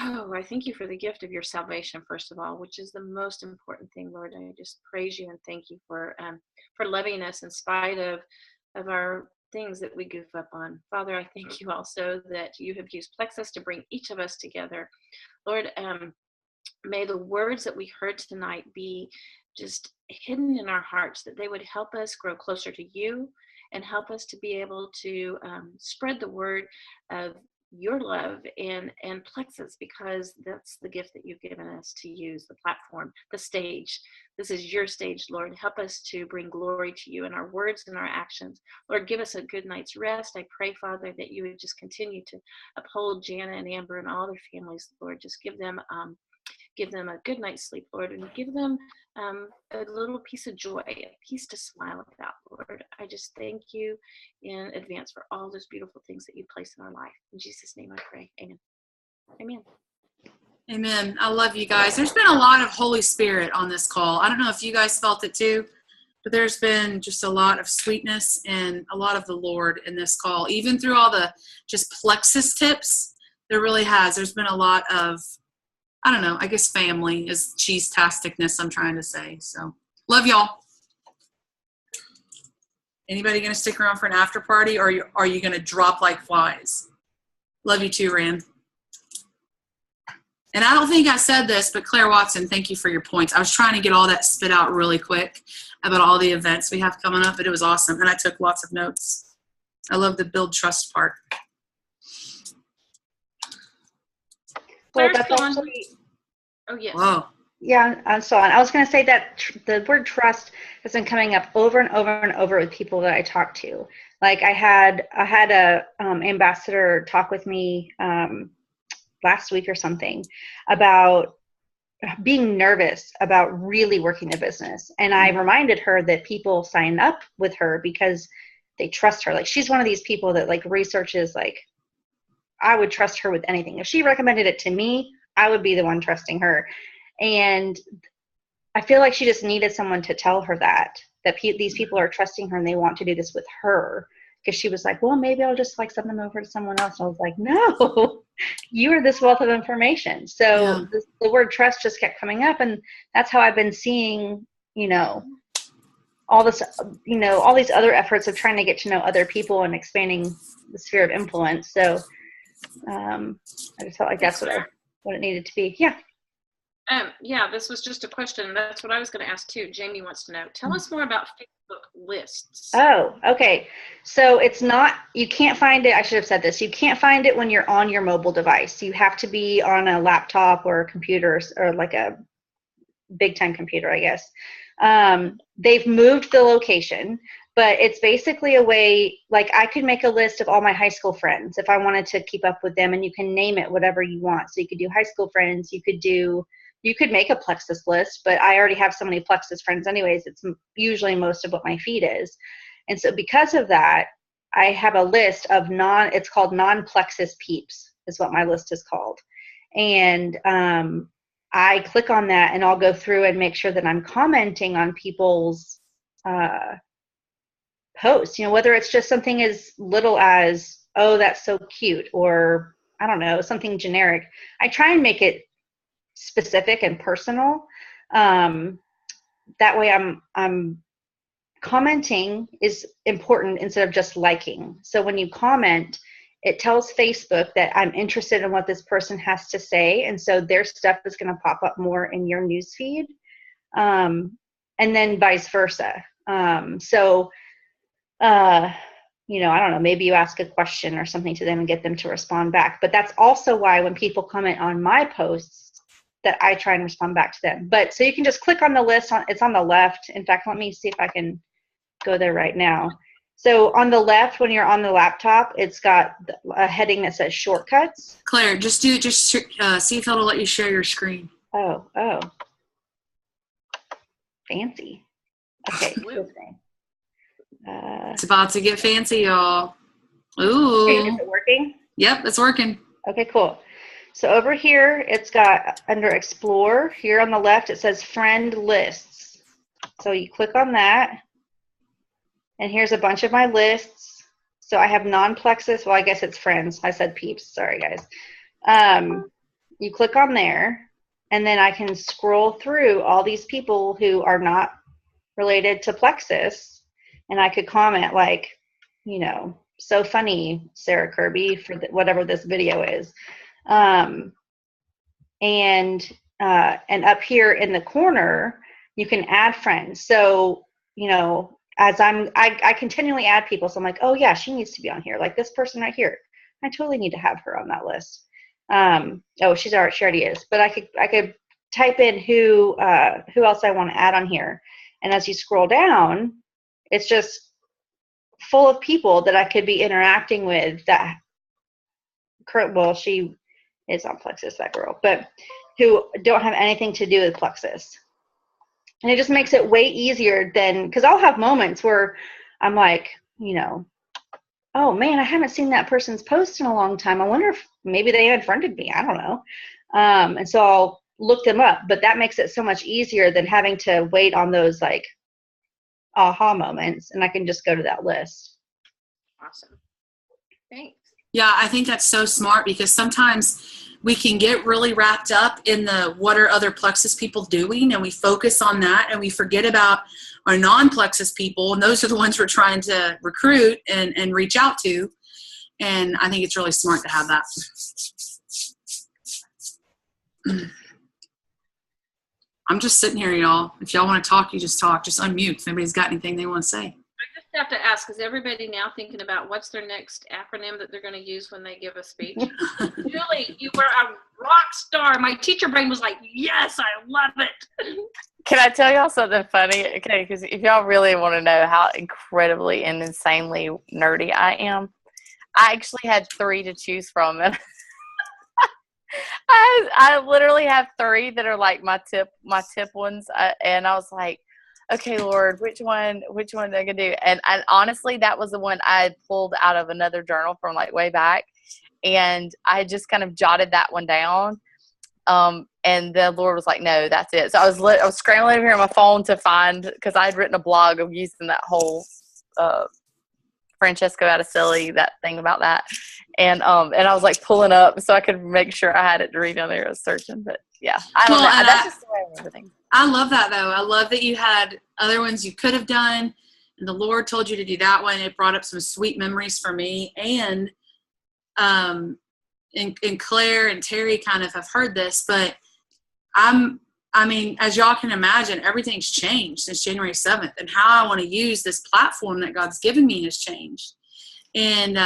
Oh, I thank you for the gift of your salvation, first of all, which is the most important thing, Lord. I just praise you and thank you for loving us in spite of our things that we goof up on. Father, I thank you also that you have used Plexus to bring each of us together. Lord, may the words that we heard tonight be just hidden in our hearts, that they would help us grow closer to you and help us to be able to spread the word of your love and Plexus, because that's the gift that you've given us to use, the platform, the stage. This is your stage, Lord. Help us to bring glory to you in our words and our actions. Lord, give us a good night's rest. I pray, Father, that you would just continue to uphold Jana and Amber and all their families, Lord. Just give them a good night's sleep, Lord, and give them a little piece of joy, a piece to smile about, Lord. I just thank you in advance for all those beautiful things that you place in our life. In Jesus' name I pray. Amen. Amen. Amen. I love you guys. There's been a lot of Holy Spirit on this call. I don't know if you guys felt it too, but there's been just a lot of sweetness and a lot of the Lord in this call. Even through all the just Plexus tips, there really has. There's been a lot of, I don't know, I guess family is cheese-tasticness I'm trying to say. So love y'all. Anybody going to stick around for an after party, or are you going to drop like flies? Love you too, Rand. And I don't think I said this, but Claire Watson, thank you for your points. I was trying to get all that spit out really quick about all the events we have coming up, but it was awesome. And I took lots of notes. I love the build trust part. Well, Claire's that's gone. actually, Oh, yes. Whoa. yeah, I'm so on. I was going to say that the word trust has been coming up over and over and over with people that I talk to. Like I had a ambassador talk with me last week or something about being nervous about really working the business. And I reminded her that people sign up with her because they trust her. Like she's one of these people that like researches, like I would trust her with anything. If she recommended it to me, I would be the one trusting her. And I feel like she just needed someone to tell her that these people are trusting her and they want to do this with her. Because she was like, well, maybe I'll just like send them over to someone else. And I was like, no, you are this wealth of information. So the word trust just kept coming up. And that's how I've been seeing, all this, all these other efforts of trying to get to know other people and expanding the sphere of influence. So I just felt like that's what it needed to be. Yeah. Yeah, this was just a question. That's what I was going to ask too. Jamie wants to know. Tell us more about Facebook lists. Oh, okay. So it's not, you can't find it. I should have said this. You can't find it when you're on your mobile device. You have to be on a laptop or a computer or like a big time computer, I guess. They've moved the location, but it's basically a way, like I could make a list of all my high school friends if I wanted to keep up with them, and you can name it whatever you want. So you could do high school friends. You could make a Plexus list, but I already have so many Plexus friends anyways. It's usually most of what my feed is. And so because of that, I have a list of it's called non-Plexus peeps is what my list is called. And I click on that and I'll go through and make sure that I'm commenting on people's posts, whether it's just something as little as, oh, that's so cute, or I don't know, something generic. I try and make it specific and personal. That way I'm commenting is important instead of just liking. So when you comment, it tells Facebook that I'm interested in what this person has to say. And so their stuff is going to pop up more in your news feed. And then vice versa. You know, I don't know, maybe you ask a question or something to them and get them to respond back. But that's also why when people comment on my posts that I try and respond back to them. But so you can just click on the list. It's on the left. In fact, let me see if I can go there right now. So on the left, when you're on the laptop, it's got a heading that says shortcuts. Claire, just see if it'll let you share your screen. Oh. Fancy. Okay. It's about to get fancy, y'all. Ooh. Is it working? Yep, it's working. Okay, cool. So over here, it's got under Explore, here on the left, it says Friend Lists. So you click on that, and here's a bunch of my lists. So I have non-Plexus, well, I guess it's friends. I said peeps, sorry guys. You click on there, and then I can scroll through all these people who are not related to Plexus. And I could comment like, you know, so funny, Sarah Kirby, for whatever this video is. And up here in the corner, you can add friends. So, you know, as I continually add people. So I'm like, oh yeah, she needs to be on here. Like this person right here. I totally need to have her on that list. Oh, she already is. But I could type in who else I want to add on here. And as you scroll down, it's just full of people that I could be interacting with that she is on Plexus, that girl, but who don't have anything to do with Plexus. And it just makes it way easier than, because I'll have moments where I'm like, you know, oh man, I haven't seen that person's post in a long time. I wonder if maybe they unfriended me. I don't know. And so I'll look them up, but that makes it so much easier than having to wait on those like aha moments, and I can just go to that list. Awesome. Thanks. Yeah, I think that's so smart, because sometimes we can get really wrapped up in the what are other Plexus people doing, and we focus on that and we forget about our non-Plexus people, and those are the ones we're trying to recruit and reach out to. And I think it's really smart to have that. I'm just sitting here, y'all. If y'all want to talk, you just talk. Just unmute if anybody's got anything they want to say. I just have to ask, is everybody now thinking about what's their next acronym that they're going to use when they give a speech? Julie, you were a rock star. My teacher brain was like, yes, I love it. Can I tell y'all something funny? Okay, because if y'all really want to know how incredibly and insanely nerdy I am, I actually had 3 to choose from. And I literally have 3 that are like my tip ones, and I was like, okay, Lord, which one am I gonna do? And honestly, that was the one I had pulled out of another journal from like way back, and I just kind of jotted that one down. And the Lord was like, no, that's it. So I was scrambling over here on my phone to find, because I had written a blog of using that whole Francesco Battistelli, that thing about that. And I was like pulling up so I could make sure I had it to read on there. I was searching, but yeah, I don't know. That's just the way I remember things. I love that though. I love that you had other ones you could have done, and the Lord told you to do that one. It brought up some sweet memories for me, and Claire and Terry kind of have heard this, but I mean, as y'all can imagine, everything's changed since January 7th, and how I want to use this platform that God's given me has changed. And